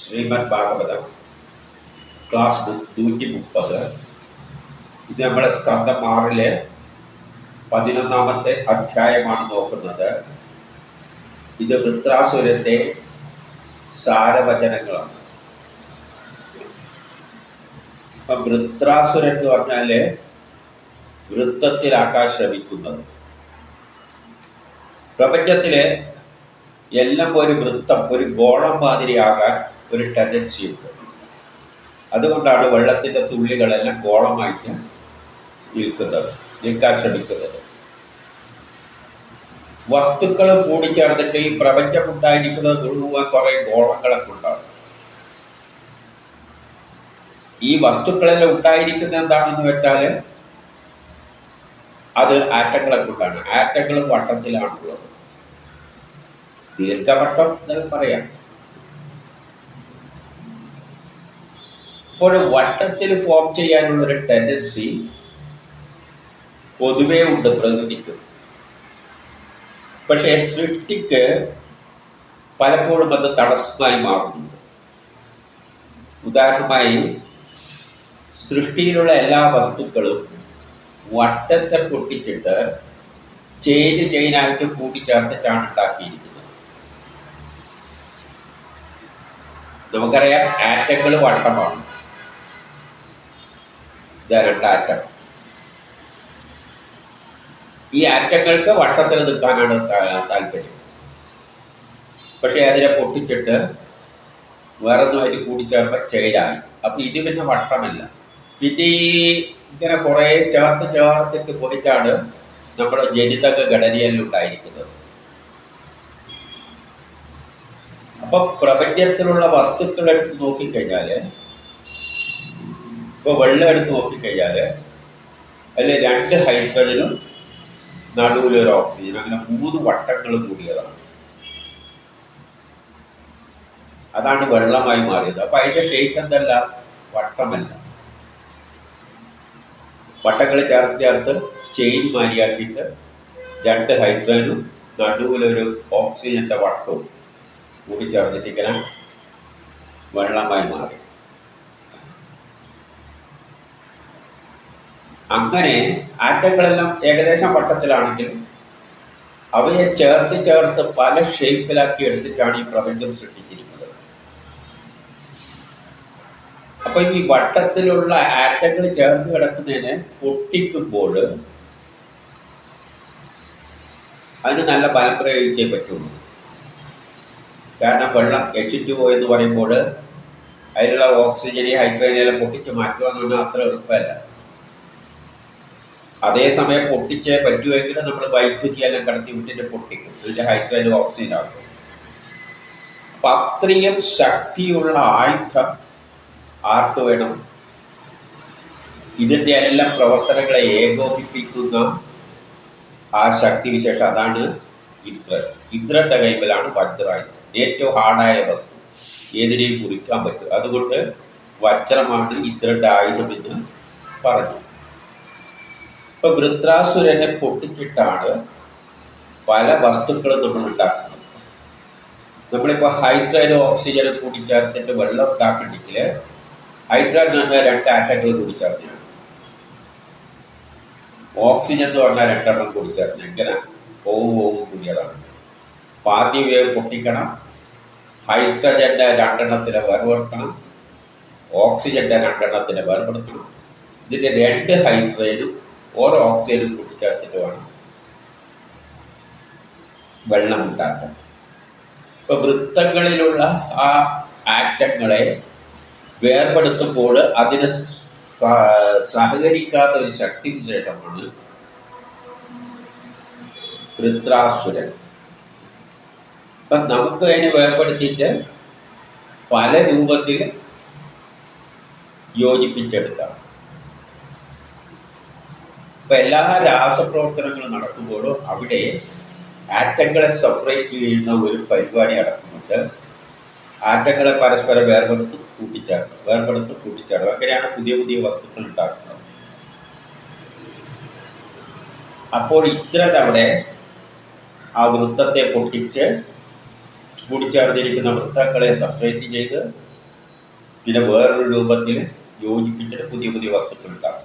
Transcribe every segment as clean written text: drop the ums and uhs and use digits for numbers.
Shrimad Bhagavatam class 130. ഇത് നമ്മുടെ സ്കന്ധം 6-ലെ 11-ാമത്തെ അധ്യായമാണ് നോക്കുന്നത്. ഇത് വൃത്രാസുരന്റെ സാരവചനങ്ങളാണ്. അപ്പം വൃത്രാസുരൻ എന്ന് പറഞ്ഞാൽ വൃത്തത്തിലാക്കാൻ ശ്രമിക്കുന്നത്. പ്രപഞ്ചത്തിലെ എല്ലാം ഒരു വൃത്തം, ഒരു ഗോളം മാതിരിയാകാൻ ഒരു ടെൻഡൻസി ഉണ്ട്. അതുകൊണ്ടാണ് വെള്ളത്തിൻ്റെ തുള്ളികളെല്ലാം ഗോളമായിട്ട് നിൽക്കാൻ ശ്രമിക്കുന്നത്. വസ്തുക്കൾ കൂടിച്ചേർന്നിട്ട് ഈ പ്രപഞ്ചം ഉണ്ടായിരിക്കുന്നത് മുഴുവൻ കുറേ ഗോളങ്ങളെ കൊണ്ടാണ്. ഈ വസ്തുക്കളെല്ലാം ഉണ്ടായിരിക്കുന്നത് എന്താണെന്ന് വെച്ചാൽ അത് ആറ്റങ്ങളെ കൊണ്ടാണ്. ആറ്റങ്ങൾ വട്ടത്തിലാണുള്ളത്. ദീർഘവട്ടം എന്ന് പറയാം. അപ്പോൾ വട്ടത്തിൽ ഫോം ചെയ്യാനുള്ളൊരു ടെൻഡൻസി പൊതുവേ ഉണ്ട് പ്രകൃതിക്ക്. പക്ഷേ സൃഷ്ടിക്ക് പലപ്പോഴും അത് തടസ്സമായി മാറുന്നുണ്ട്. ഉദാഹരണമായി സൃഷ്ടിയിലുള്ള എല്ലാ വസ്തുക്കളും വട്ടത്തെ പൊട്ടിച്ചിട്ട് ചെയിനായിട്ട് കൂട്ടിച്ചേർത്തിട്ടാണ് ഉണ്ടാക്കിയിരിക്കുന്നത്. നമുക്കറിയാം ആറ്റങ്ങൾ വട്ടമാണ്. രണ്ടാറ്റം. ഈ ആറ്റങ്ങൾക്ക് വട്ടത്തിൽ നിൽക്കാനാണ് താല്പര്യം. പക്ഷെ അതിനെ പൊട്ടിച്ചിട്ട് വേറൊന്നുമായിട്ട് കൂടിച്ചേർത്ത ചെയിനായി. അപ്പം ഇത് പിന്നെ വട്ടമല്ല. പിന്നെ ഇങ്ങനെ കുറേ ചേർത്തിട്ട് പോയിട്ടാണ് നമ്മുടെ ജനിതക ഘടനയെല്ലാം ഉണ്ടായിരിക്കുന്നത്. അപ്പൊ പ്രപഞ്ചത്തിലുള്ള വസ്തുക്കൾ എടുത്ത് നോക്കിക്കഴിഞ്ഞാൽ, ഇപ്പോൾ വെള്ളം എടുത്ത് നോക്കിക്കഴിഞ്ഞാൽ അതിൽ 2 ഹൈഡ്രജനും നടുവിലൊരു ഓക്സിജൻ, അങ്ങനെ 3 വട്ടങ്ങൾ കൂടിയതാണ്. അതാണ് വെള്ളമായി മാറിയത്. അപ്പൊ അതിന്റെ ഷേപ്പ് എന്തല്ല, വട്ടമല്ല. വട്ടങ്ങൾ ചേർത്ത് ചെയിൻ മാരിയാക്കിയിട്ട് 2 ഹൈഡ്രജനും നടുവിലൊരു ഓക്സിജന്റെ വട്ടവും കൂടി ചേർന്നിട്ട് ഇങ്ങനെ വെള്ളമായി മാറി. അങ്ങനെ ആറ്റങ്ങളെല്ലാം ഏകദേശം വട്ടത്തിലാണെങ്കിൽ അവയെ ചേർത്ത് പല ഷേപ്പിലാക്കി എടുത്തിട്ടാണ് ഈ പ്രപഞ്ചം സൃഷ്ടിച്ചിരിക്കുന്നത്. അപ്പൊ ഈ വട്ടത്തിലുള്ള ആറ്റങ്ങൾ ചേർന്ന് കിടക്കുന്നതിനെ പൊട്ടിക്കുമ്പോൾ അതിന് നല്ല ബലം പ്രയോഗിച്ചേ പറ്റുള്ളൂ. കാരണം വെള്ളം H2O എന്ന് പറയുമ്പോൾ അതിലുള്ള ഓക്സിജനെ ഹൈഡ്രജനെല്ലാം പൊട്ടിച്ച് മാറ്റുക എന്ന് പറഞ്ഞാൽ അത്ര എളുപ്പമല്ല. അതേസമയം പൊട്ടിച്ചേ പറ്റുമെങ്കിൽ നമ്മൾ വൈദ്യുതിയെല്ലാം കടത്തി വിട്ടിട്ട് പൊട്ടിക്കും. ഇതിൻ്റെ ഹൈഡ്രജൻ ഓക്സിജൻ ആകും. അപ്പം അത്രയും ശക്തിയുള്ള ആയുധം ആർക്ക് വേണം? ഇതിൻ്റെ എല്ലാം പ്രവർത്തനങ്ങളെ ഏകോപിപ്പിക്കുന്ന ആ ശക്തി വിശേഷം, അതാണ് ഇന്ദ്രൻ. ഇന്ദ്രന്റെ കൈമലാണ് വജ്രായുധം. ഏറ്റവും ഹാർഡായ വസ്തു, ഏതിനെയും കുറിക്കാൻ പറ്റും. അതുകൊണ്ട് വജ്രമാണ് ഇന്ദ്രന്റെ ആയുധം എന്ന് പറഞ്ഞു. ഇപ്പൊ വൃത്രാസുരനെ പൊട്ടിച്ചിട്ടാണ് പല വസ്തുക്കളും നമ്മൾ ഉണ്ടാക്കുന്നത്. നമ്മളിപ്പോൾ ഹൈഡ്രജനും ഓക്സിജനും കൂടി ചേർത്തിട്ട് വെള്ളം ഉണ്ടാക്കണമെങ്കിൽ ഹൈഡ്രജൻ എന്ന് പറഞ്ഞാൽ 2 ആറ്റങ്ങൾ കൂടി ചേർന്നതാണ്. ഓക്സിജൻ എന്ന് പറഞ്ഞാൽ 2 എണ്ണം കൂടി ചേർന്ന് എങ്ങനെ ഓവും കൂടിയതാണ്. ആദ്യം വേവ് പൊട്ടിക്കണം. ഹൈഡ്രജന്റെ 2 എണ്ണത്തിനെ വേർപെടുത്തണം. ഓക്സിജന്റെ 2 എണ്ണത്തിനെ വേർപെടുത്തണം. ഇതിന്റെ 2 ഹൈഡ്രജനും ഓരോ ഓക്സിജനും കൂട്ടിച്ചേർത്തിട്ട് വേണം വെള്ളം ഉണ്ടാക്കാൻ. ഇപ്പൊ വൃത്തങ്ങളിലുള്ള ആ ആറ്റങ്ങളെ വേർപെടുത്തുമ്പോൾ അതിന് സഹകരിക്കാത്ത ഒരു ശക്തി വിശേഷമാണ് വൃത്രാസുരൻ. അപ്പം നമുക്ക് അതിനെ വേർപെടുത്തിയിട്ട് പല രൂപത്തിൽ യോജിപ്പിച്ചെടുക്കാം. ഇപ്പം എല്ലാ രാസപ്രവർത്തനങ്ങളും നടക്കുമ്പോഴും അവിടെ ആറ്റങ്ങളെ സെപ്പറേറ്റ് ചെയ്യുന്ന ഒരു പരിപാടി നടക്കുന്നുണ്ട്. ആറ്റങ്ങളെ പരസ്പരം വേർപെടുത്തും കൂട്ടിച്ചേർക്കും. അങ്ങനെയാണ് പുതിയ വസ്തുക്കൾ ഉണ്ടാക്കുന്നത്. അപ്പോൾ ഇത്തരം അവിടെ ആ വൃത്തത്തെ പൊട്ടിച്ച് കൂടിച്ചേർന്നിരിക്കുന്ന വൃത്തങ്ങളെ സെപ്പറേറ്റ് ചെയ്ത് പിന്നെ വേറൊരു രൂപത്തിൽ യോജിപ്പിച്ചിട്ട് പുതിയ പുതിയ വസ്തുക്കൾ ഉണ്ടാകും.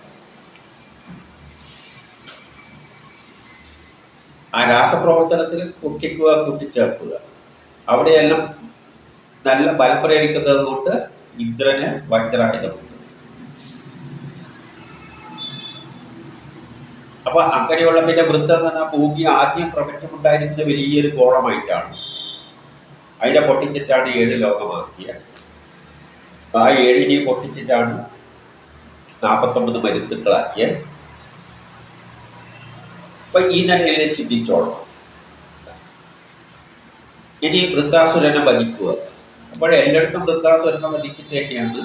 ആ രാസപ്രവർത്തനത്തിൽ കുട്ടിക്കുക, കൂട്ടിച്ചേർക്കുക, അവിടെയെല്ലാം നല്ല ബലം പ്രയോഗിക്കുന്നത് കൊണ്ട് ഇന്ദ്രന് വജ്രായുധം. അപ്പൊ അങ്ങനെയുള്ള പിന്നെ വൃത്തം എന്ന് പറഞ്ഞാൽ ഭൂമി ആദ്യം പ്രപഞ്ചമുണ്ടായിരുന്നത് വലിയൊരു ഗോളമായിട്ടാണ്. അതിനെ പൊട്ടിച്ചിട്ടാണ് 7 ലോകമാക്കിയത്. ആ 7 പൊട്ടിച്ചിട്ടാണ് 49 മരുത്തുക്കളാക്കിയത്. അപ്പൊ ഈ നിലയിൽ ചിന്തിച്ചോളണം. ഇനി വൃത്താസുരനെ വധിക്കുക. അപ്പോൾ എല്ലായിടത്തും വൃത്താസുരനെ വധിച്ചിട്ട് തന്നെയാണ്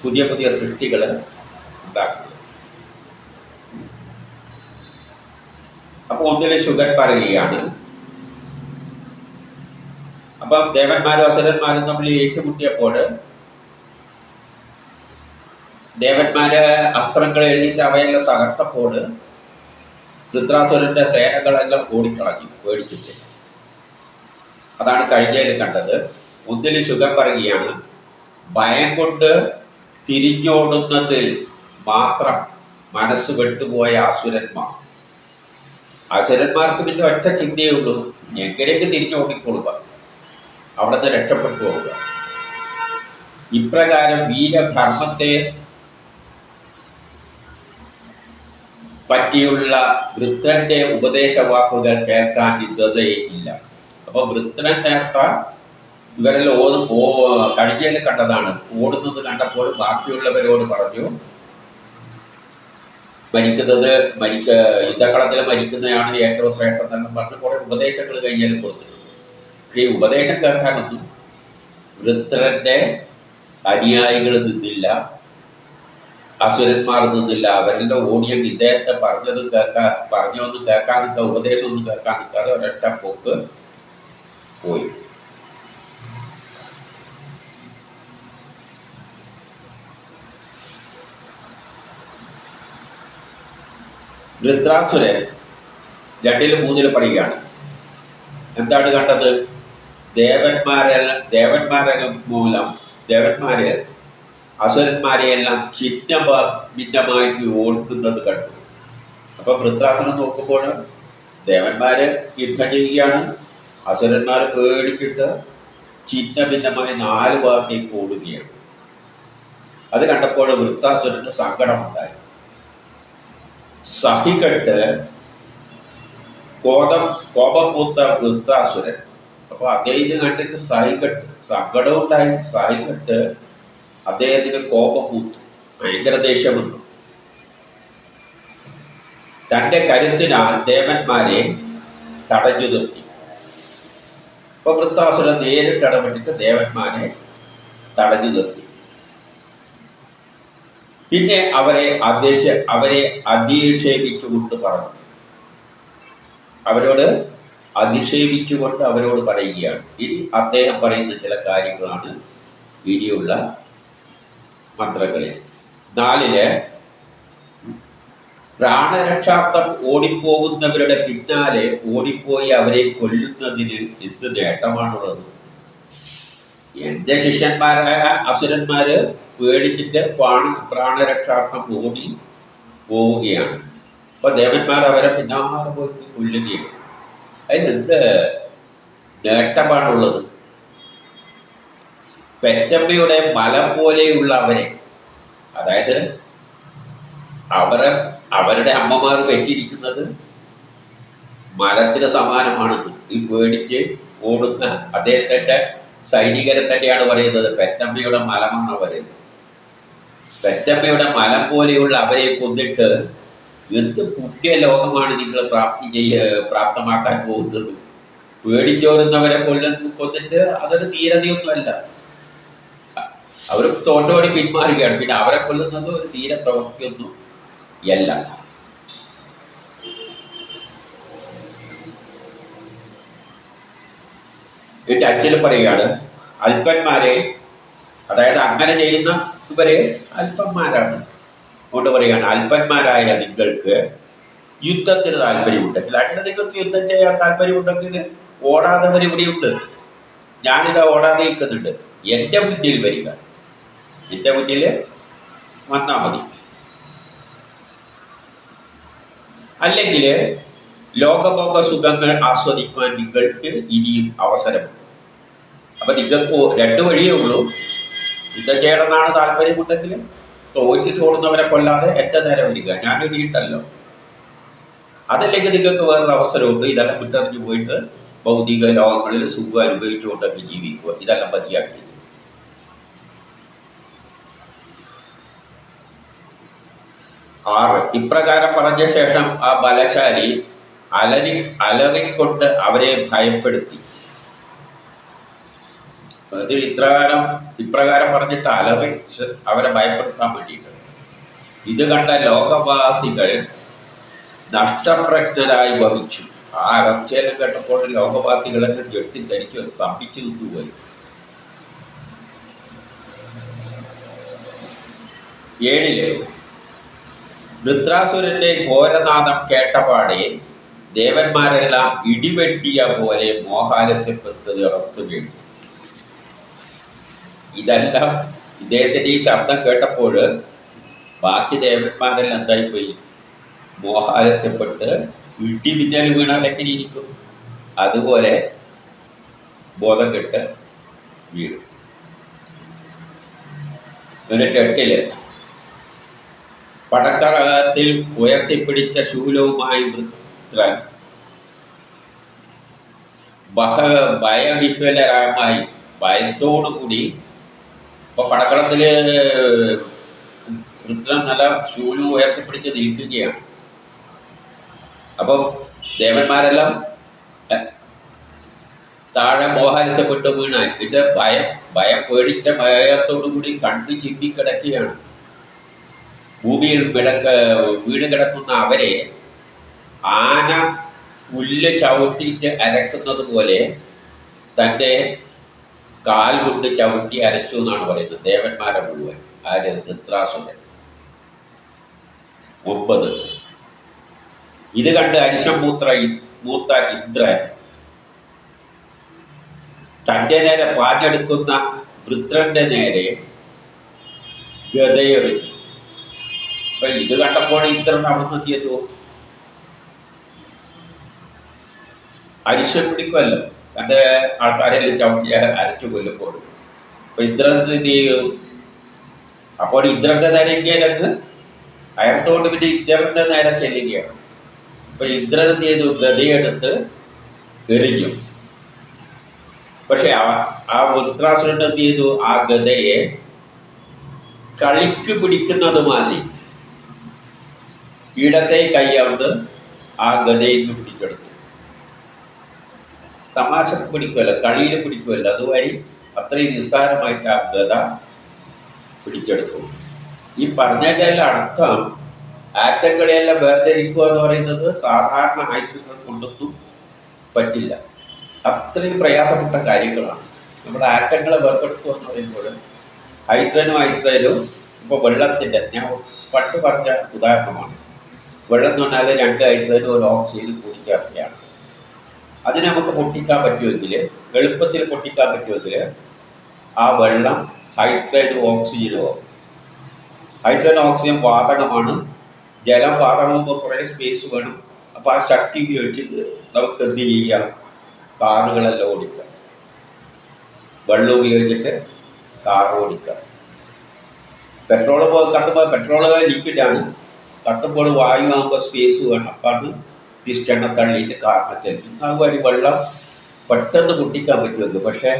പുതിയ പുതിയ സൃഷ്ടികൾ ഉണ്ടാക്കുന്നത്. അപ്പൊ ഒന്നിലെ ശുഗൻ പറയുകയാണ്, അപ്പം ദേവന്മാരും അസുരന്മാരും തമ്മിൽ ഏറ്റുമുട്ടിയപ്പോൾ ദേവന്മാര് അസ്ത്രങ്ങൾ എഴുതിയിട്ട് അവയെല്ലാം തകർത്തപ്പോൾ വൃത്രാസുരന്റെ സേനകളെല്ലാം ഓടിക്കളഞ്ഞു പേടിച്ചിട്ട്. അതാണ് കഴിഞ്ഞതിൽ കണ്ടത്. ഒന്നിന് ശുഗൻ പറയുകയാണ്, ഭയം കൊണ്ട് തിരിഞ്ഞോടുന്നതിൽ മാത്രം മനസ്സ് വെട്ടുപോയ അസുരന്മാർ. അസുരന്മാർക്ക് പിന്നെ ഒറ്റ ചിന്തയേ ഉള്ളൂ, എങ്ങനെയൊക്കെ തിരിഞ്ഞോടിക്കൊള്ളുക, അവിടെ നിന്ന് രക്ഷപ്പെട്ടു പോവുക. ഇപ്രകാരം വീരധർമ്മത്തെ പറ്റിയുള്ള വൃത്രന്റെ ഉപദേശവാക്കുകൾ കേൾക്കാൻ ഇല്ല. അപ്പൊ വൃത്രൻ നേരത്തെ ഇവരെല്ലാം കഴിഞ്ഞതിൽ കണ്ടതാണ്. ഓടുന്നത് കണ്ടപ്പോൾ ബാക്കിയുള്ളവരോട് പറഞ്ഞു, യുദ്ധക്കളത്തിൽ മരിക്കുന്നതാണ് ഏറ്റവും ശ്രേഷ്ഠം എന്നെല്ലാം പറഞ്ഞ് കുറെ ഉപദേശങ്ങൾ കഴിഞ്ഞാൽ കൊടുത്തിട്ടുണ്ട്. പക്ഷേ ഈ ഉപദേശം കേൾക്കാനൊന്നും വൃത്രന്റെ അനുയായികൾ നിന്നില്ല, അസുരന്മാർ നിന്നില്ല. അവരെല്ലാം ഓടിയെങ്കിൽ ഇദ്ദേഹത്തെ പറഞ്ഞൊന്നും കേൾക്കാൻ നിൽക്കുക, ഉപദേശമൊന്നും കേൾക്കാൻ നിൽക്കാതെ ഒരൊറ്റ പോക്ക് പോയി. വൃത്രാസുരൻ 2-3 പറയുകയാണ്. എന്താണ് കണ്ടത്? ദേവന്മാര് അസുരന്മാരെയെല്ലാം ഭിന്നമായി ഓടുന്നത് കണ്ടു. അപ്പൊ വൃത്രാസുരൻ നോക്കുമ്പോൾ ദേവന്മാര് യുദ്ധം ചെയ്യുകയാണ്, അസുരന്മാർ പേടിച്ചിട്ട് ഭിന്നമായി 4 ഭാഗത്തേക്ക് ഓടുകയാണ്. അത് കണ്ടപ്പോൾ വൃത്രാസുരന് സങ്കടമുണ്ടായി. സഹികെട്ട് കോപം പൂത്ത വൃത്രാസുരൻ. അപ്പൊ അദ്ദേഹത്തിന് കണ്ടിട്ട് സങ്കടം ഉണ്ടായി. സഹികെട്ട് അദ്ദേഹത്തിന് കോപം പൂത്തു, ഭയങ്കര ദേഷ്യം വന്നു. തന്റെ കരുത്തിനാൽ ദേവന്മാരെ തടഞ്ഞു നിർത്തി. അപ്പൊ വൃത്താസുരൻ നേരിട്ട് ഇടപെട്ടിട്ട് ദേവന്മാരെ തടഞ്ഞു നിർത്തി. പിന്നെ അവരെ അധിക്ഷേപിച്ചുകൊണ്ട് പറഞ്ഞു. അധിക്ഷേപിച്ചുകൊണ്ട് അവരോട് പറയുകയാണ്. ഇനി അദ്ദേഹം പറയുന്ന ചില കാര്യങ്ങളാണ് ഇനിയുള്ള മന്ത്രങ്ങളിൽ. 4 പ്രാണരക്ഷാർത്ഥം ഓടിപ്പോകുന്നവരുടെ പിന്നാലെ ഓടിപ്പോയി അവരെ കൊല്ലുന്നതിന് എന്ത് നേട്ടമാണുള്ളത്? എൻ്റെ ശിഷ്യന്മാരായ അസുരന്മാര് പേടിച്ചിട്ട് പ്രാണരക്ഷാർത്ഥം ഓടി പോവുകയാണ്. അപ്പൊ ദേവന്മാർ അവരെ പിന്നാലെ പോയിട്ട് കൊല്ലുകയാണ്. അതിനെന്ത് നേട്ടമാണുള്ളത്? പെറ്റമ്മയുടെ മലം പോലെയുള്ള അവരെ, അതായത് അവരുടെ അമ്മമാർ വെച്ചിരിക്കുന്നത് മലത്തിന് സമാനമാണെന്ന് ഈ പേടിച്ച് ഓടുന്ന അദ്ദേഹത്തിൻ്റെ സൈനികരെ തന്നെയാണ് പറയുന്നത്. പെറ്റമ്മയുടെ മലമെന്ന് പറയുന്നത്. പെറ്റമ്മയുടെ മലം പോലെയുള്ള അവരെ കൊന്നിട്ട് എന്ത് പുണ്യ ലോകമാണ് നിങ്ങൾ പ്രാപ്തമാക്കാൻ പോകുന്നത്? പേടിച്ചോരുന്നവരെ കൊന്നിട്ട് അതൊരു ധീരതയൊന്നുമല്ല. അവർ തോട്ടോടി പിന്മാറുകയാണ്. പിന്നെ അവരെ കൊല്ലുന്നത് ഒരു ധീര പ്രവൃത്തിയൊന്നും അല്ല. എന്നിട്ട് അച്ഛൻ പറയുകയാണ്, അല്പന്മാരെ, അതായത് അങ്ങനെ ചെയ്യുന്ന ഇവരെ അല്പന്മാരാണ്. അതുകൊണ്ട് പറയുകയാണ്, അല്പന്മാരായ നിങ്ങൾക്ക് യുദ്ധത്തിന് താല്പര്യമുണ്ടെങ്കിൽ, അങ്ങനെ നിങ്ങൾക്ക് യുദ്ധം ചെയ്യാൻ താല്പര്യമുണ്ടെങ്കിൽ ഓടാത്തവർ ഇവിടെയുണ്ട്. ഞാനിതാ ഓടാതെ നിൽക്കുന്നുണ്ട്, എൻ്റെ മുന്നിൽ വരിക. എൻ്റെ മുന്നിൽ വന്നാൽ മതി. അല്ലെങ്കിൽ ലോകഭോഗ സുഖങ്ങൾ ആസ്വദിക്കുവാൻ നിങ്ങൾക്ക് ഇനിയും അവസരമുണ്ട്. അപ്പൊ നിങ്ങൾക്ക് രണ്ടു വഴിയേ ഉള്ളൂ. യുദ്ധം ചെയ്യണമെന്നാണ് താല്പര്യമുണ്ടെങ്കിൽ തോറ്റിട്ട് ഓടുന്നവരെ കൊല്ലാതെ എൻ്റെ നേരെ വരിക, ഞാനൊരു വീട്ടല്ലോ. അതല്ലെങ്കിൽ നിങ്ങൾക്ക് വേറൊരു അവസരമുണ്ട്, ഇതെല്ലാം വിട്ടെറിഞ്ഞു പോയിട്ട് ഭൗതിക ലോകങ്ങളിൽ സുഖം അനുഭവിച്ചുകൊണ്ടൊക്കെ ജീവിക്കുക. ഇതെല്ലാം മതിയാക്കി. ഇപ്രകാരം പറഞ്ഞ ശേഷം ആ ബലശാലി അലറിക്കൊണ്ട് അവരെ ഭയപ്പെടുത്തി. ഇപ്രകാരം പറഞ്ഞിട്ട് അലറി അവരെ ഭയപ്പെടുത്താൻ വേണ്ടിയിട്ട്. ഇത് കണ്ട ലോകവാസികൾ നഷ്ടപ്രജ്ഞരായി ഭവിച്ചു. ആ അലർച്ചയെല്ലാം കേട്ടപ്പോൾ ലോകവാസികളെല്ലാം ഞെട്ടിദ്ധരിച്ചു, സ്തംഭിച്ചു നിന്നുപോയി. 7 വൃത്രാസുരന്റെ ഘോരനാദം കേട്ടപാടെ ദേവന്മാരെല്ലാം ഇടിവെട്ടിയ പോലെ മോഹാലസ്യപ്പെട്ട് ഇറത്തു വീണു. ഇതെല്ലാം ഇദ്ദേഹത്തിന്റെ ഈ ശബ്ദം കേട്ടപ്പോൾ ബാക്കി ദേവന്മാരെല്ലാം എന്തായിപ്പോയി? മോഹാലസ്യപ്പെട്ട് ഇടിമിന്നൽ വീണാൽ എങ്ങനെ ഇരിക്കും? അതുപോലെ ബോധം കെട്ട് വീണു. എന്നിട്ട് 8 പടക്കളത്തിൽ ഉയർത്തിപ്പിടിച്ച ശൂലവുമായി വൃത്രൻ ഭയവിഹ്വലമായി ഭയത്തോടുകൂടി ഇപ്പൊ പടക്കളത്തില് വൃത്രൻ നല്ല ശൂലം ഉയർത്തിപ്പിടിച്ച് നിൽക്കുകയാണ്. അപ്പം ദേവന്മാരെല്ലാം താഴെ മോഹാലസ്യപ്പെട്ട് വീണായി. ഇത് ഭയം പേടിച്ച ഭയത്തോടു കൂടി കണ്ടു ചിമ്മിക്കിടക്കുകയാണ്. ഭൂമിയിൽ വീണ് കിടക്കുന്ന അവരെ ആന പുല്ല് ചവിട്ടിയിട്ട് അരക്കുന്നത് പോലെ തൻ്റെ കാൽ കൊണ്ട് ചവിട്ടി അരച്ചു എന്നാണ് പറയുന്നത് ദേവന്മാരെ മുഴുവൻ. ആര്? വൃത്രാസുരൻ. 9 ഇത് കണ്ട് അരിശം മൂത്ത ഇന്ദ്രൻ തൻ്റെ നേരെ പാഞ്ഞെടുക്കുന്ന വൃത്രന്റെ നേരെ ഗതയെറിഞ്ഞു. അപ്പൊ ഇത് കണ്ടപ്പോൾ ഇന്ദ്രൻ അവിടെ നിന്ന് ചെയ്തു അരിശം പിടിക്കുമല്ലോ, തൻ്റെ ആൾക്കാരെല്ലാം ചവിട്ടി അരച്ചു കൊല്ലുമ്പോൾ. അപ്പൊ ഇന്ദ്രൻ എന്ത് ചെയ്യും? അപ്പോൾ ഇന്ദ്രന്റെ നേരെ ഇങ്ങനെ അയർത്തുകൊണ്ട് പിന്നെ ഇന്ദ്രന്റെ നേരെ ചെല്ലുകയാണ്. അപ്പൊ ഇന്ദ്രൻ എന്ത് ചെയ്തു? ഗതയെടുത്ത് എറിഞ്ഞു. പക്ഷെ ആ വൃത്രാസുരൻ എന്ത് ചെയ്തു? ആ ഗതയെ കളിക്ക് പിടിക്കുന്നത് മാതിരി ഇടത്തെ കൈകൊണ്ട് ആ ഗതയിൽ നിന്ന് പിടിച്ചെടുത്തു. തമാശക്ക് പിടിക്കുമല്ലോ, കളിയിൽ പിടിക്കുമല്ലോ, അതുവഴി അത്രയും നിസ്സാരമായിട്ട് ആ ഗത പിടിച്ചെടുത്തു. ഈ പറഞ്ഞതിൻ്റെ അർത്ഥം ആറ്റങ്ങളെയെല്ലാം വേർതിരിക്കുക എന്ന് പറയുന്നത് സാധാരണ ആയുധങ്ങൾ കൊണ്ടൊന്നും പറ്റില്ല. അത്രയും പ്രയാസപ്പെട്ട കാര്യങ്ങളാണ്. നമ്മുടെ ആറ്റങ്ങളെ വേർപെടുത്തുക എന്ന് പറയുമ്പോൾ ഹൈഡ്രനും ഇപ്പോൾ വെള്ളത്തിൻ്റെ, ഞാൻ പണ്ട് പറഞ്ഞ ഉദാഹരണമാണ്. വെള്ളം എന്ന് പറഞ്ഞാൽ 2 ഹൈഡ്രജനും 1 ഓക്സിജനും കൂടി ചേർക്കുകയാണ്. അതിനെ നമുക്ക് പൊട്ടിക്കാൻ പറ്റുമെങ്കിൽ, എളുപ്പത്തിൽ പൊട്ടിക്കാൻ പറ്റുമെങ്കിൽ ആ വെള്ളം ഹൈഡ്രജനും ഓക്സിജനും ആവും. ഹൈഡ്രജൻ ഓക്സിജൻ വാതകമാണ്. ജലം വാതകമാകുമ്പോൾ കുറേ സ്പേസ് വേണം. അപ്പോൾ ആ ശക്തി ഉപയോഗിച്ചിട്ട് നമുക്ക് എന്ത് ചെയ്യാം? കാറുകളെല്ലാം ഓടിക്കാം. വെള്ളം ഉപയോഗിച്ചിട്ട് കാർ ഓടിക്കാം. പെട്രോൾ കത്തുമ്പോൾ പെട്രോൾ ലിക്വിഡാണ്. കത്തുമ്പോൾ വായു ആകുമ്പോൾ സ്പേസ് വേണം. അപ്പാണ് പിസ്റ്റെണ്ണ തള്ളിയിട്ട് കാറിനെ ചെല്ലും. അതുവഴി വെള്ളം പെട്ടെന്ന് പൊട്ടിക്കാൻ പറ്റുമെങ്കിൽ, പക്ഷേ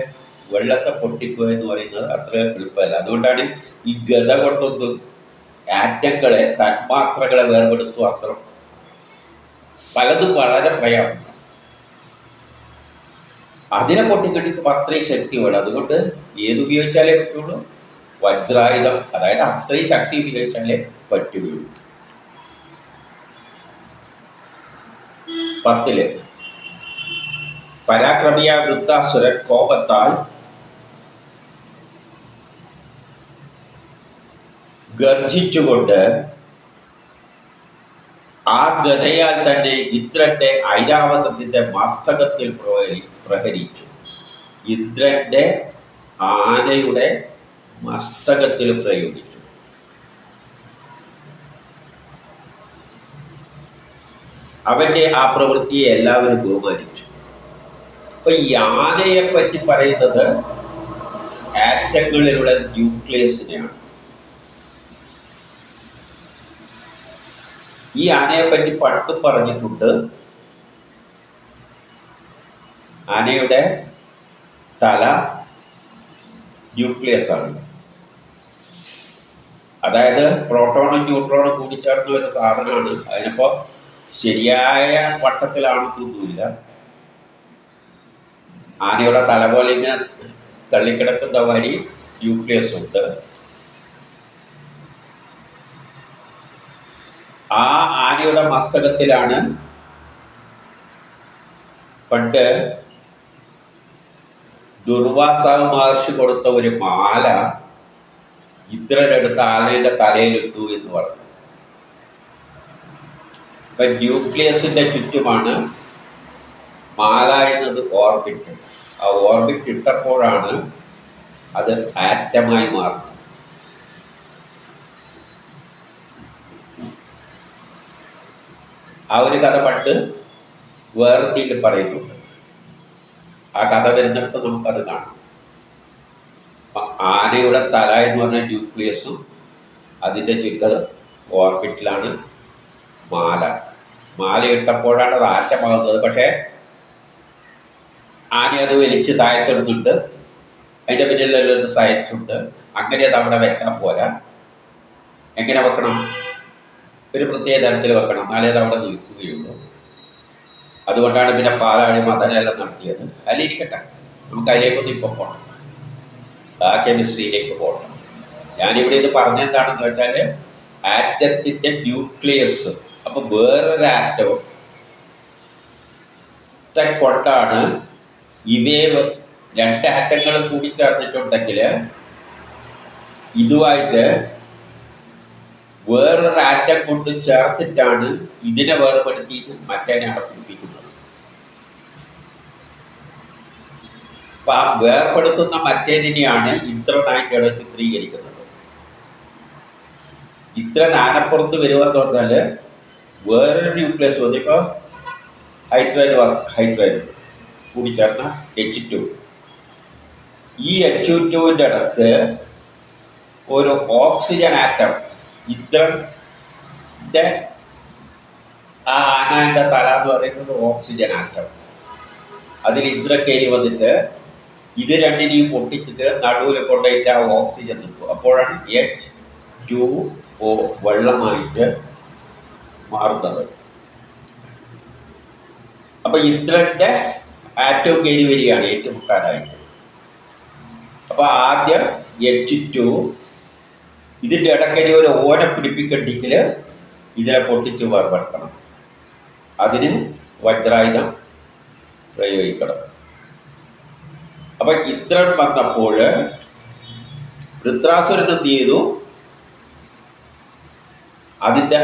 വെള്ളത്തെ പൊട്ടിക്കുക എന്ന് പറയുന്നത് അത്ര എളുപ്പമല്ല. അതുകൊണ്ടാണ് ഈ ഗത കൊണ്ടൊന്നും ആറ്റങ്ങളെ, തന്മാത്രകളെ വേർപെടുത്തുക അത്ര പലതും വളരെ പ്രയാസമാണ്. അതിനെ പൊട്ടിക്കെട്ടിക്കുമ്പോൾ അത്രയും ശക്തി വേണം. അതുകൊണ്ട് ഏതുപയോഗിച്ചാലേ പറ്റുള്ളൂ? വജ്രായുധം, അതായത് അത്രയും ശക്തി ഉപയോഗിച്ചാലേ പറ്റുകയുള്ളൂ. 10 പരാക്രമിയ വൃത്താസുരൻ കോപത്താൽ ഗർജിച്ചുകൊണ്ട് ആ ഗതയാൽ തന്നെ ഇന്ദ്രന്റെ ഐരാവതത്തിന്റെ മസ്തകത്തിൽ പ്രഹരിച്ചു. ഇന്ദ്രന്റെ ആനയുടെ മസ്തകത്തിൽ പ്രയോഗിച്ചു. അവന്റെ ആ പ്രവൃത്തിയെ എല്ലാവരും ബഹുമാനിച്ചു. അപ്പൊ ഈ ആനയെ പറ്റി പറയുന്നത് ആറ്റങ്ങളിലുള്ള ന്യൂക്ലിയസിനെയാണ്. ഈ ആനയെ പറ്റി പണ്ടും പറഞ്ഞിട്ടുണ്ട്. ആനയുടെ തല ന്യൂക്ലിയസ് ആണ്. അതായത് പ്രോട്ടോണും ന്യൂട്രോണും കൂടിച്ചേർന്ന ഒരു സാധനമാണ്. അതിനിപ്പോൾ ശരിയായ വട്ടത്തിലാണെന്നൊന്നുമില്ല. ആനയുടെ തല പോലെ ഇങ്ങനെ തള്ളിക്കിടക്കുന്ന വരി ന്യൂക്ലിയസ് ഉണ്ട്. ആ ആനയുടെ മസ്തകത്തിലാണ് പണ്ട് ദുർവാസ മഹർഷി കൊടുത്ത ഒരു മാല ഇന്ദ്രനെടുത്ത് ആനയുടെ തലയിലിട്ടു എന്ന് പറഞ്ഞു. ഇപ്പൊ ന്യൂക്ലിയസിന്റെ ചുറ്റുമാണ് മാല എന്നത് ഓർബിറ്റ്. ആ ഓർബിറ്റ് ഇട്ടപ്പോഴാണ് അത് ആറ്റമായി മാറുന്നത്. ആ ഒരു കഥ പണ്ട് വേർതിയിൽ പറയുന്നുണ്ട്. ആ കഥ വരുന്നിടത്ത് നമുക്കത് കാണാം. ആനയുടെ തല എന്ന് പറഞ്ഞ ന്യൂക്ലിയസും അതിൻ്റെ ചുറ്റം ഓർബിറ്റിലാണ് മാല. മാല ഇട്ടപ്പോഴാണ് അത് ആറ്റമാകുന്നത്. പക്ഷേ ആന അത് വലിച്ച് താഴത്തിടുന്നുണ്ട്. അതിൻ്റെ പിന്നിലൊരു സയൻസ് ഉണ്ട്. അങ്ങനെ അത് അവിടെ വെച്ചാൽ പോരാ. എങ്ങനെ വെക്കണം? ഒരു പ്രത്യേക തരത്തിൽ വെക്കണം, എന്നാലേ അത് അവിടെ നിൽക്കുകയുള്ളൂ. അതുകൊണ്ടാണ് പിന്നെ പാലാഴി മതനെല്ലാം നടത്തിയത്. അതിലിരിക്കട്ടെ, നമുക്ക് അതിലേക്കൊന്നും ഇപ്പോൾ പോകണം. ആ കെമിസ്ട്രിയിലേക്ക് പോകണം. ഞാനിവിടെ ഇത് പറഞ്ഞെന്താണെന്ന് വെച്ചാൽ ആറ്റത്തിൻ്റെ ന്യൂക്ലിയസ്. അപ്പം വേറൊരു ആറ്റവും കൊണ്ടാണ് ഇവയെ രണ്ട് ആറ്റങ്ങൾ കൂടി ചേർന്നിട്ടുണ്ടെങ്കിൽ ഇതുമായിട്ട് വേറൊരു ആറ്റം കൊണ്ട് ചേർത്തിട്ടാണ് ഇതിനെ വേർപെടുത്തിയിട്ട് മറ്റേനെ അടപ്പിക്കുന്നത്. അപ്പൊ ആ വേർപെടുത്തുന്ന മറ്റേതിനെയാണ് ഇന്ദ്രനായിട്ടാണ് ചിത്രീകരിക്കുന്നത്. ഇന്ദ്രൻ ആനപ്പുറത്ത് വരിക എന്ന് പറഞ്ഞാൽ വേറൊരു ന്യൂക്ലിയസ് വന്നു. ഇപ്പോൾ ഹൈഡ്രൈഡ് കൂടി ചേർന്ന H2. ഈ H2ൻ്റെ അടുത്ത് ഒരു ഓക്സിജൻ ആറ്റം, ഇന്ദ്രൻ്റെ ആ ആനയുടെ തല എന്ന് പറയുന്നത് ഓക്സിജൻ ആറ്റം. അതിൽ ഇന്ദ്രക്കേരി വന്നിട്ട് ഇത് രണ്ടിനെയും പൊട്ടിച്ചിട്ട് നടുവിൽ കൊണ്ടുപോയിട്ട് ആ ഓക്സിജൻ നിൽക്കും. അപ്പോഴാണ് H2O വെള്ളമായിട്ട് മാറുന്നത്. അപ്പം ഇന്ദ്രൻ്റെ ആറ്റവും കയറി വരികയാണ് ഏറ്റുമുട്ടാനായിട്ട്. അപ്പം ആദ്യം H2 ഇതിൻ്റെ ഇടയ്ക്കരി ഒരു ഓന പിടിപ്പിക്കണ്ടെങ്കിൽ ഇതിനെ പൊട്ടിച്ച് വേർപെടുത്തണം. അതിന് വജ്രായുധം പ്രയോഗിക്കണം. അപ്പം ഇന്ദ്രൻ വന്നപ്പോൾ വൃത്രാസുരൻ എന്ത് ചെയ്തു? അതിൻ്റെ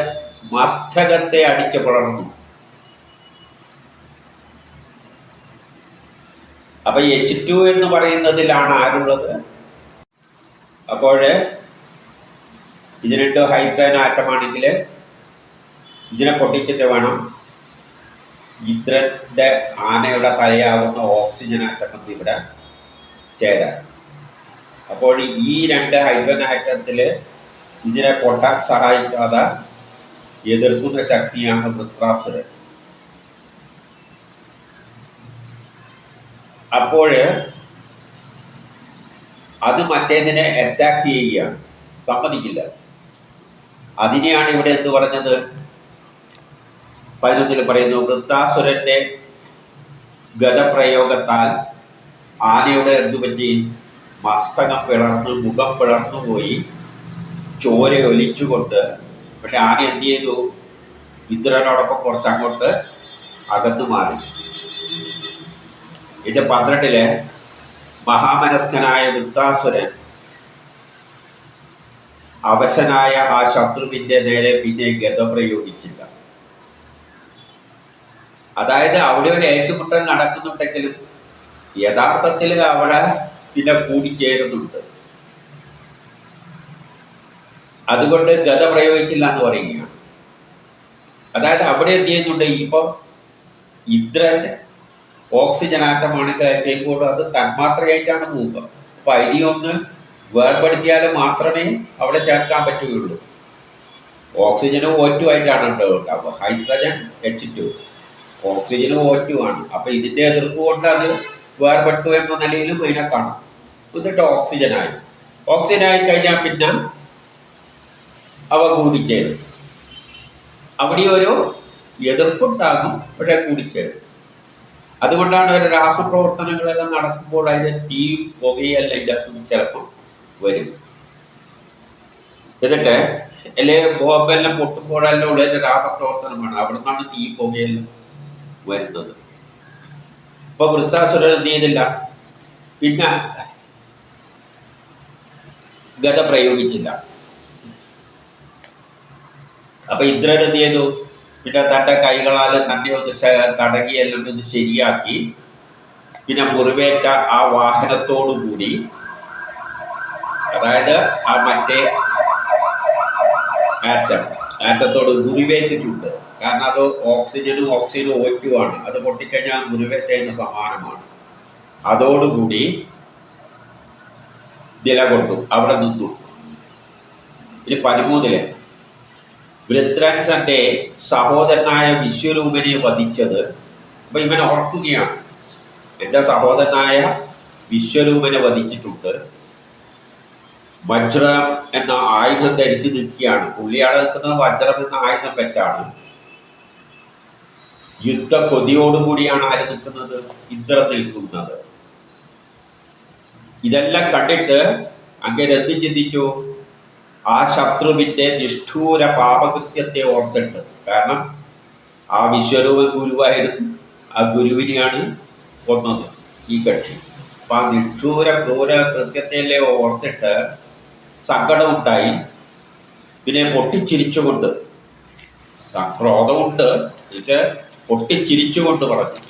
മസ്തകത്തെ അടിച്ചു പിളർന്നു. അപ്പം H2 എന്ന് പറയുന്നതിലാണ് ആരുള്ളത്? അപ്പോൾ ഇത് രണ്ട് ഹൈഡ്രജൻ ആറ്റമാണെങ്കിൽ ഇതിനെ പൊട്ടിച്ചിട്ട് വേണം ഇന്ദ്രൻ്റെ ആനയുടെ തലയാവുന്ന ഓക്സിജൻ ആറ്റം ഇവിടെ ചേരാൻ. അപ്പോൾ ഈ രണ്ട് ഹൈഡ്രജൻ ആറ്റത്തിൽ ഇതിനെ പൊട്ടാൻ സഹായിക്കാതെ എതിർക്കുന്ന ശക്തിയാണ് വൃത്രാസുരൻ. അപ്പോൾ അത് മറ്റേതിനെ അറ്റാക്ക് ചെയ്യുകയാണ്, സമ്മതിക്കില്ല. അതിനെയാണ് ഇവിടെ എന്ത് പറഞ്ഞത്? 11 പറയുന്നു, വൃത്താസുരന്റെ ഗതപ്രയോഗത്താൽ ആനയുടെ എന്തു പറ്റി? മസ്തകം പിളർന്ന് മുഖം പിളർന്നു പോയി, ചോര ഒലിച്ചുകൊണ്ട്. പക്ഷെ ആന എന്ത് ചെയ്തു? ഇന്ദ്രനോടൊപ്പം കുറച്ചങ്ങോട്ട് അകന്നു മാറി. ഇത് 12 മഹാമനസ്കനായ വൃത്താസുരൻ അവശനായ ആ ശത്രുവിൻ്റെ നേരെ പിന്നെ ഗത പ്രയോഗിച്ചില്ല. അതായത് അവിടെ ഒരു ഏറ്റുമുട്ടൽ നടക്കുന്നുണ്ടെങ്കിലും യഥാർത്ഥത്തിൽ അവിടെ പിന്നെ കൂടിച്ചേരുന്നുണ്ട്. അതുകൊണ്ട് ഗത പ്രയോഗിച്ചില്ല എന്ന് പറയുകയാണ്. അതായത് അവിടെ എന്ത് ചെയ്യുന്നുണ്ട്, ഇപ്പം ഇന്ദ്രൻ ഓക്സിജൻ ആറ്റമാണെങ്കിൽ ചെയ്യുമ്പോൾ അത് തന്മാത്രയായിട്ടാണ് പോവുക. അപ്പം അരി ഒന്ന് വേർപെടുത്തിയാൽ മാത്രമേ അവിടെ ചേർക്കാൻ പറ്റുകയുള്ളൂ. ഓക്സിജനും O2 ആയിട്ടാണ് ഉണ്ടാവുക. ഹൈഡ്രജൻ H2, ഓക്സിജനും O2 ആണ്. അപ്പം ഇതിൻ്റെ എതിർപ്പ് കൊണ്ട് അത് വേർപെട്ടു എന്ന നിലയിലും ഇതിനെ കാണാം. എന്നിട്ട് ഓക്സിജനായി കഴിഞ്ഞാൽ പിന്നെ അവ കൂടിച്ചേരും. അവിടെ ഒരു എതിർപ്പുണ്ടാകും, പക്ഷേ കൂടിച്ചേരും. അതുകൊണ്ടാണ് ഒരു രാസപ്രവർത്തനങ്ങളെല്ലാം നടക്കുമ്പോൾ അതിന് തീയും പുകയെല്ലാം ഇതിനകത്ത് ചിലപ്പം വരും. എന്നിട്ട് അല്ലെ ബോംബെല്ലാം പൊട്ടുമ്പോഴെല്ലാം ഉള്ള രാസപ്രവർത്തനമാണ്, അവിടെ നിന്നാണ് തീ പുകയെല്ലാം വരുന്നത്. ഇപ്പൊ വൃത്താസുരൻ എന്ത് ചെയ്തില്ല, പിന്നെ ഗത പ്രയോഗിച്ചില്ല. അപ്പൊ ഇന്ദ്രൻ എന്ത് ചെയ്തു, പിന്നെ തൻ്റെ കൈകളാൽ തന്നെ ഒന്ന് തടകിയെല്ലാം ഒന്ന് ശരിയാക്കി, പിന്നെ മുറിവേറ്റ ആ വാഹനത്തോടു കൂടി, അതായത് ആ മറ്റേ ആറ്റത്തോട് മുറിവേറ്റിട്ടുണ്ട്. കാരണം അത് ഓക്സിജനും O2 ആണ്. അത് പൊട്ടിക്കഴിഞ്ഞാൽ മുറിവേറ്റതിന് സമാനമാണ്. അതോടുകൂടി നിലകൊണ്ടു, അവിടെ നിന്നു. ഇനി 13 വൃത്രൻ തൻ്റെ സഹോദരനായ വിശ്വരൂപനെ വധിച്ചത്. അപ്പൊ ഇവനെ ഓർക്കുകയാണ്, എൻ്റെ സഹോദരനായ വിശ്വരൂപനെ വധിച്ചിട്ടുണ്ട്. വജ്രം എന്ന ആയുധം ധരിച്ചു നിൽക്കുകയാണ്. പുള്ളിയാടെ നിൽക്കുന്നത് വജ്രം എന്ന ആയുധം വെച്ചാണ്. യുദ്ധ കൊതിയോടുകൂടിയാണ് ആര് നിൽക്കുന്നത്, ഇന്ദ്രൻ നിൽക്കുന്നത്. ഇതെല്ലാം കണ്ടിട്ട് അങ്ങനെ എന്ത് ചിന്തിച്ചു, ആ ശത്രുവിൻ്റെ നിഷ്ഠൂര പാപകൃത്യത്തെ ഓർത്തിട്ട്. കാരണം ആ വിശ്വരൂപൻ ഗുരുവായിരുന്നു, ആ ഗുരുവിനെയാണ് കൊന്നത് ഈ കക്ഷി. അപ്പം ആ നിഷ്ഠൂര ക്രൂര കൃത്യത്തെയല്ലേ ഓർത്തിട്ട് സങ്കടമുണ്ടായി. പിന്നെ പൊട്ടിച്ചിരിച്ചുകൊണ്ട്, ക്രോധമുണ്ട്, എന്നിട്ട് പൊട്ടിച്ചിരിച്ചുകൊണ്ട് പറഞ്ഞു.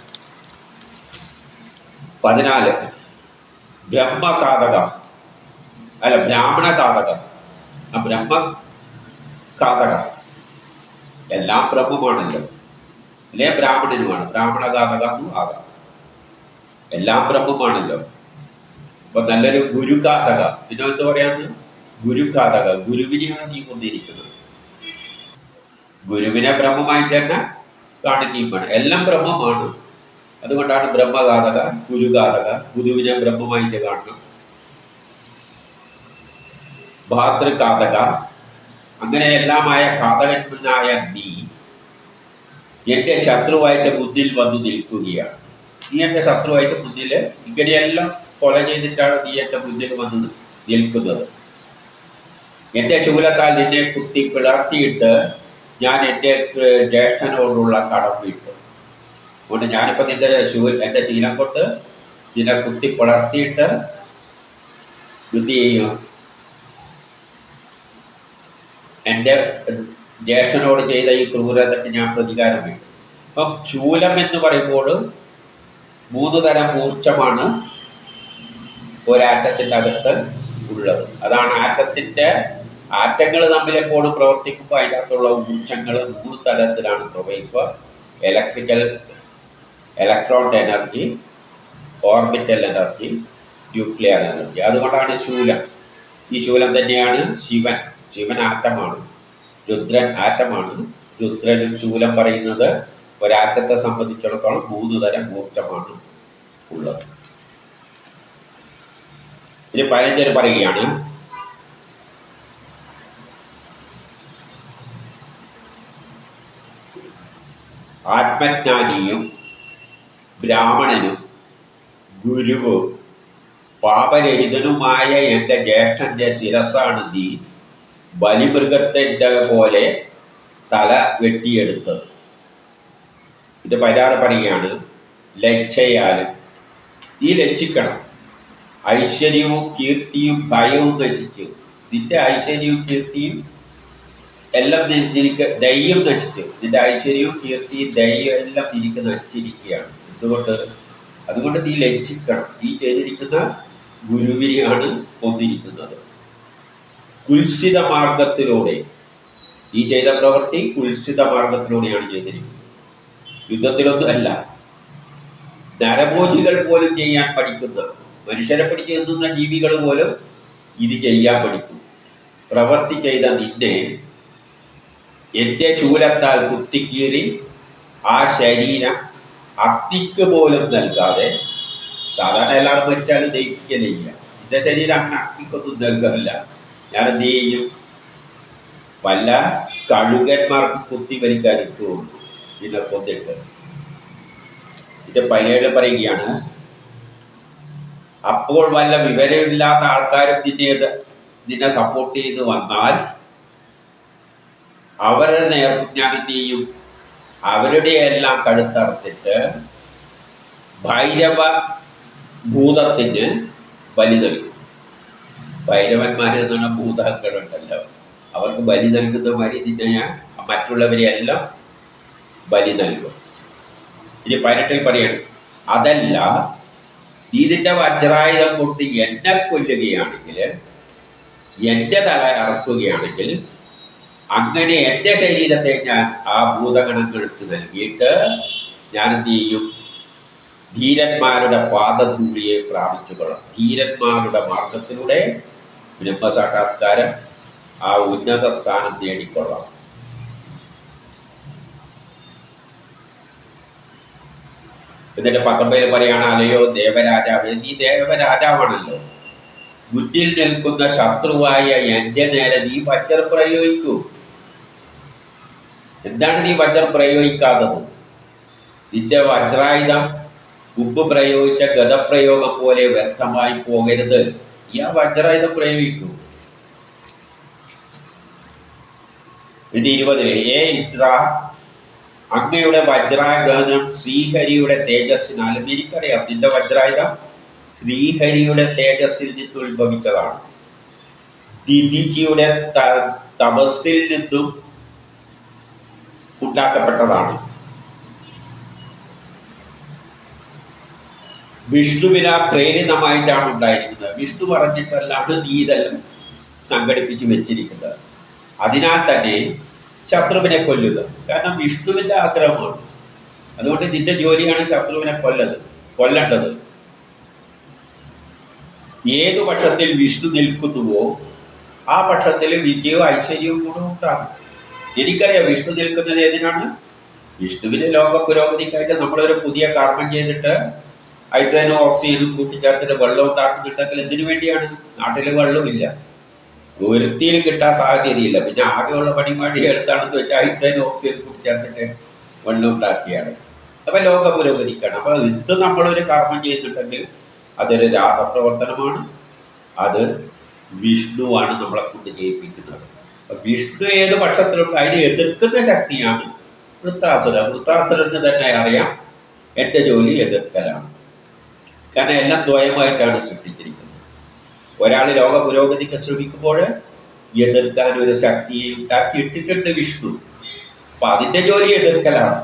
14 ബ്രഹ്മഘാതക, അല്ല ബ്രാഹ്മണഘാതക. ആ ബ്രഹ്മഘാതക എല്ലാം ബ്രഹ്മമാണല്ലോ, അല്ലേ ബ്രാഹ്മണനുമാണ്. ബ്രാഹ്മണഘാതകം ആകാം, എല്ലാം ബ്രഹ്മമാണല്ലോ. അപ്പൊ നല്ലൊരു ഗുരുഘാതക. പിന്നെ എന്താ പറയാന്ന്, ഗുരുഘാതക, ഗുരുവിനെയാണ് നീ കൊണ്ടിരിക്കുന്നത്. ഗുരുവിനെ ബ്രഹ്മമായി തന്നെ കാണിക്കുകയാണ്. എല്ലാം ബ്രഹ്മമാണ്. അതുകൊണ്ടാണ് ബ്രഹ്മഘാതക, ഗുരുഘാതക. ഗുരുവിനെ ബ്രഹ്മമായിട്ട് കാണണം. ഭാതൃഘാതക, അങ്ങനെ എല്ലാമായ ഘാതകന്മാനായ നീ എൻ്റെ ശത്രുവായിട്ട് മുന്നിൽ വന്നു നിൽക്കുകയാണ്. നീ എൻ്റെ ശത്രുവായിട്ട് മുന്നിൽ ഇങ്ങനെയെല്ലാം കൊല ചെയ്തിട്ടാണ് നീ എൻ്റെ മുന്നിൽ വന്ന് നിൽക്കുന്നത്. എൻ്റെ ശൂലത്താൽ നിന്നെ കുത്തി പിളർത്തിയിട്ട് ഞാൻ എൻ്റെ ജ്യേഷ്ഠനോടുള്ള കടം വിട്ടു. അതുകൊണ്ട് ഞാനിപ്പോൾ എൻ്റെ ശീലം കൊണ്ട് നിന്നെ കുത്തി പിളർത്തിയിട്ട് എന്ത് ചെയ്യും, എൻ്റെ ജ്യേഷ്ഠനോട് ചെയ്ത ഈ ക്രൂരതയ്ക്ക് ഞാൻ പ്രതികാരം വിട്ടു. അപ്പം ശൂലം എന്ന് പറയുമ്പോൾ 3 തരം മൂർച്ചമാണ് ഒരാറ്റത്തിൻ്റെ അകത്ത് ഉള്ളത്. അതാണ് ആറ്റങ്ങൾ തമ്മിൽ എപ്പോഴും പ്രവർത്തിക്കുമ്പോൾ അതിനകത്തുള്ള ഊർജ്ജങ്ങൾ 3 തരത്തിലാണ് പ്രവഹിക്കുക. Electron energy, orbital energy, nuclear energy. അതുകൊണ്ടാണ് ശൂലം. ഈ ശൂലം തന്നെയാണ് ശിവൻ ആറ്റമാണ്, രുദ്രൻ ആറ്റമാണ്. രുദ്രനും ശൂലം പറയുന്നത് ഒരാറ്റത്തെ സംബന്ധിച്ചിടത്തോളം 3 തരം ഊർജ്ജമാണ് ഉള്ളത്. ഇനി 15 പറയുകയാണ്, ആത്മജ്ഞാനിയും ബ്രാഹ്മണനും ഗുരുവും പാപരഹിതനുമായ എൻ്റെ ജ്യേഷ്ഠൻ്റെ ശിരസാണ് നീ ബലിമൃഗത്തിൻ്റെ പോലെ തല വെട്ടിയെടുത്തത്. ഇത് 16 പറയുകയാണ്, ലജ്ജയാലും നീ ലജ്ജിക്കണം. ഐശ്വര്യവും കീർത്തിയും ഭയവും നശിക്കും. നിന്റെ ഐശ്വര്യവും കീർത്തിയും എല്ലാം നിനക്ക് ദയ്യം നശിക്കും. നിന്റെ ഐശ്വര്യവും കീർത്തിയും ദയ്യം എല്ലാം നിനക്ക് നശിച്ചിരിക്കുകയാണ്. അതുകൊണ്ട് നീ ലജ്ജിക്കണം. നീ ചെയ്തിരിക്കുന്ന ഗുരുവിനെയാണ് കൊന്നിരിക്കുന്നത്. കുൽസിത മാർഗത്തിലൂടെ ഈ ചെയ്ത പ്രവൃത്തി കുൽസിത മാർഗത്തിലൂടെയാണ് ചെയ്തിരിക്കുന്നത്. യുദ്ധത്തിലൊന്നും അല്ല. നരഭോജികൾ പോലും ചെയ്യാൻ പഠിക്കുന്ന, മനുഷ്യരെ പിടിച്ച് എത്തുന്ന ജീവികൾ പോലും ഇത് ചെയ്യാൻ പഠിക്കും. പ്രവൃത്തി ചെയ്ത നിന്നെ എൻ്റെ ശൂലത്താൽ കുത്തിക്കീറി ആ ശരീരം അഗ്നിക്ക് പോലും നൽകാതെ, സാധാരണ എല്ലാവരും മരിച്ചാലും ദഹിപ്പിക്കലില്ല, എൻ്റെ ശരീരം അങ്ങനെ അഗ്നിക്കൊന്നും നൽകാറില്ല. ഞാൻ എന്ത് ചെയ്യും, വല്ല കഴുകന്മാർക്ക് കുത്തി വലിക്കാൻ ഇട്ടുകൊണ്ടു ഇതിനെ കൊന്നിട്ട്. ഇതിന്റെ പൈലകൾ പറയുകയാണ്, അപ്പോൾ വല്ല വിവരമില്ലാത്ത ആൾക്കാരും നിന്നെ സപ്പോർട്ട് ചെയ്ത് വന്നാൽ അവരുടെ നേർക്കും ഞാൻ എന്ത് ചെയ്യും, അവരുടെ എല്ലാം കഴുത്തറുത്തിട്ട് ഭൈരവ ഭൂതത്തിന് ബലി നൽകും. ഭൈരവന്മാരെന്ന് പറഞ്ഞാൽ ഭൂതങ്ങളുണ്ടല്ലോ, അവർക്ക് ബലി നൽകുന്ന മാതിരി നിന്നെ ഞാൻ മറ്റുള്ളവരെ എല്ലാം ബലി നൽകും. ഇനി 18 പറയണം, അതല്ല ഇതിൻ്റെ വജ്രായുധം കൊണ്ട് എന്നെ കൊല്ലുകയാണെങ്കിൽ, എൻ്റെ തല അറക്കുകയാണെങ്കിൽ, അങ്ങനെ എൻ്റെ ശരീരത്തെ ഞാൻ ആ ഭൂതഗണങ്ങൾക്ക് നൽകിയിട്ട് ഞാൻ എന്ത് ചെയ്യും, ധീരന്മാരുടെ പാദധൂളിയെ പ്രാപിച്ചുകൊള്ളാം. ധീരന്മാരുടെ മാർഗത്തിലൂടെ ബ്രഹ്മസാക്ഷാത്കാരം, ആ ഉന്നത സ്ഥാനം നേടിക്കൊള്ളാം. എന്നിട്ട് 19 പറയാണ്, അല്ലയോ ദേവരാജാവ്, നീ ദേവരാജാവാണല്ലോ, മുന്നിൽ നിൽക്കുന്ന ശത്രുവായ എൻ്റെ നേരെ നീ വജ്ര പ്രയോഗിക്കൂ. എന്താണ് നീ വജ്ര പ്രയോഗിക്കാത്തത്? നിന്റെ വജ്രായുധം മുമ്പ് പ്രയോഗിച്ച ഗതപ്രയോഗം പോലെ വ്യർത്ഥമായി പോകരുത്. ഈ ആ വജ്രായുധം പ്രയോഗിക്കൂ. ഇത് 20 ഏ ഇത്ര, അങ്ങയുടെ വജ്രായുധം ശ്രീഹരിയുടെ തേജസ്സിനാൽ, എനിക്കറിയാം നിന്റെ വജ്രായുധം ശ്രീഹരിയുടെ തേജസ്സിൽ നിന്ന് ഉത്ഭവിച്ചതാണ്, ദിതിജിയുടെ തപസ്സിൽ നിന്നും ഉണ്ടാക്കപ്പെട്ടതാണ്. വിഷ്ണുവിന പ്രേരിതമായിട്ടാണ് ഉണ്ടായിരിക്കുന്നത്. വിഷ്ണു പറഞ്ഞിട്ടല്ലാണ് നീ ഇതെല്ലാം സംഘടിപ്പിച്ച് വെച്ചിരിക്കുന്നത്. അതിനാൽ തന്നെ ശത്രുവിനെ കൊല്ലുക, കാരണം വിഷ്ണുവിൻ്റെ ആഗ്രഹമാണ്. അതുകൊണ്ട് നിന്റെ ജോലിയാണ് ശത്രുവിനെ കൊല്ലേണ്ടത്. ഏതു പക്ഷത്തിൽ വിഷ്ണു നിൽക്കുന്നുവോ ആ പക്ഷത്തിൽ വിജയവും ഐശ്വര്യവും കൂടെ ഉണ്ടാകും. എനിക്കറിയാം വിഷ്ണു നിൽക്കുന്നത് ഏതിനാണ്. വിഷ്ണുവിൻ്റെ ലോക പുരോഗതിക്കായിട്ട് നമ്മളൊരു പുതിയ കർമ്മം ചെയ്തിട്ട് ഹൈഡ്രജനും ഓക്സിജനും കൂട്ടിച്ചേർത്തിട്ട് വെള്ളം ഉണ്ടാക്കുന്നുണ്ടെങ്കിൽ എന്തിനു വേണ്ടിയാണ്? നാട്ടിൽ വെള്ളമില്ല, ഒരുത്തിയിലും കിട്ടാൻ സാധ്യതയില്ല. പിന്നെ ആകെയുള്ള പണിമാടി എടുത്താണെന്ന് വെച്ചാൽ ഹൈഡ്രജനും ഓക്സിജനും കൂട്ടിച്ചേർത്തിട്ട് വെള്ളം ഉണ്ടാക്കിയാണ്. അപ്പം ലോക പുരോഗതിക്കാണ്. അപ്പോൾ ഇത് നമ്മളൊരു കർമ്മം ചെയ്യുന്നുണ്ടെങ്കിൽ അതൊരു രാസപ്രവർത്തനമാണ്. അത് വിഷ്ണുവാണ് നമ്മളെ കൊണ്ട് ചെയ്യിപ്പിക്കുന്നത്. അപ്പം വിഷ്ണു ഏത് പക്ഷത്തിലുണ്ട് അതിനെ എതിർക്കുന്ന ശക്തിയാണ് വൃത്രാസുരൻ. വൃത്രാസുരന് തന്നെ അറിയാം എൻ്റെ ജോലി എതിർക്കലാണ്. കാരണം എല്ലാം ദ്വയമായിട്ടാണ് സൃഷ്ടിച്ചിരിക്കുന്നത്. ഒരാൾ ലോക പുരോഗതിക്ക് ശ്രമിക്കുമ്പോൾ എതിർക്കാൻ ഒരു ശക്തിയെ ഉണ്ടാക്കിയിട്ടിട്ടുണ്ട് വിഷ്ണു. അപ്പം അതിൻ്റെ ജോലി എതിർക്കലാണ്.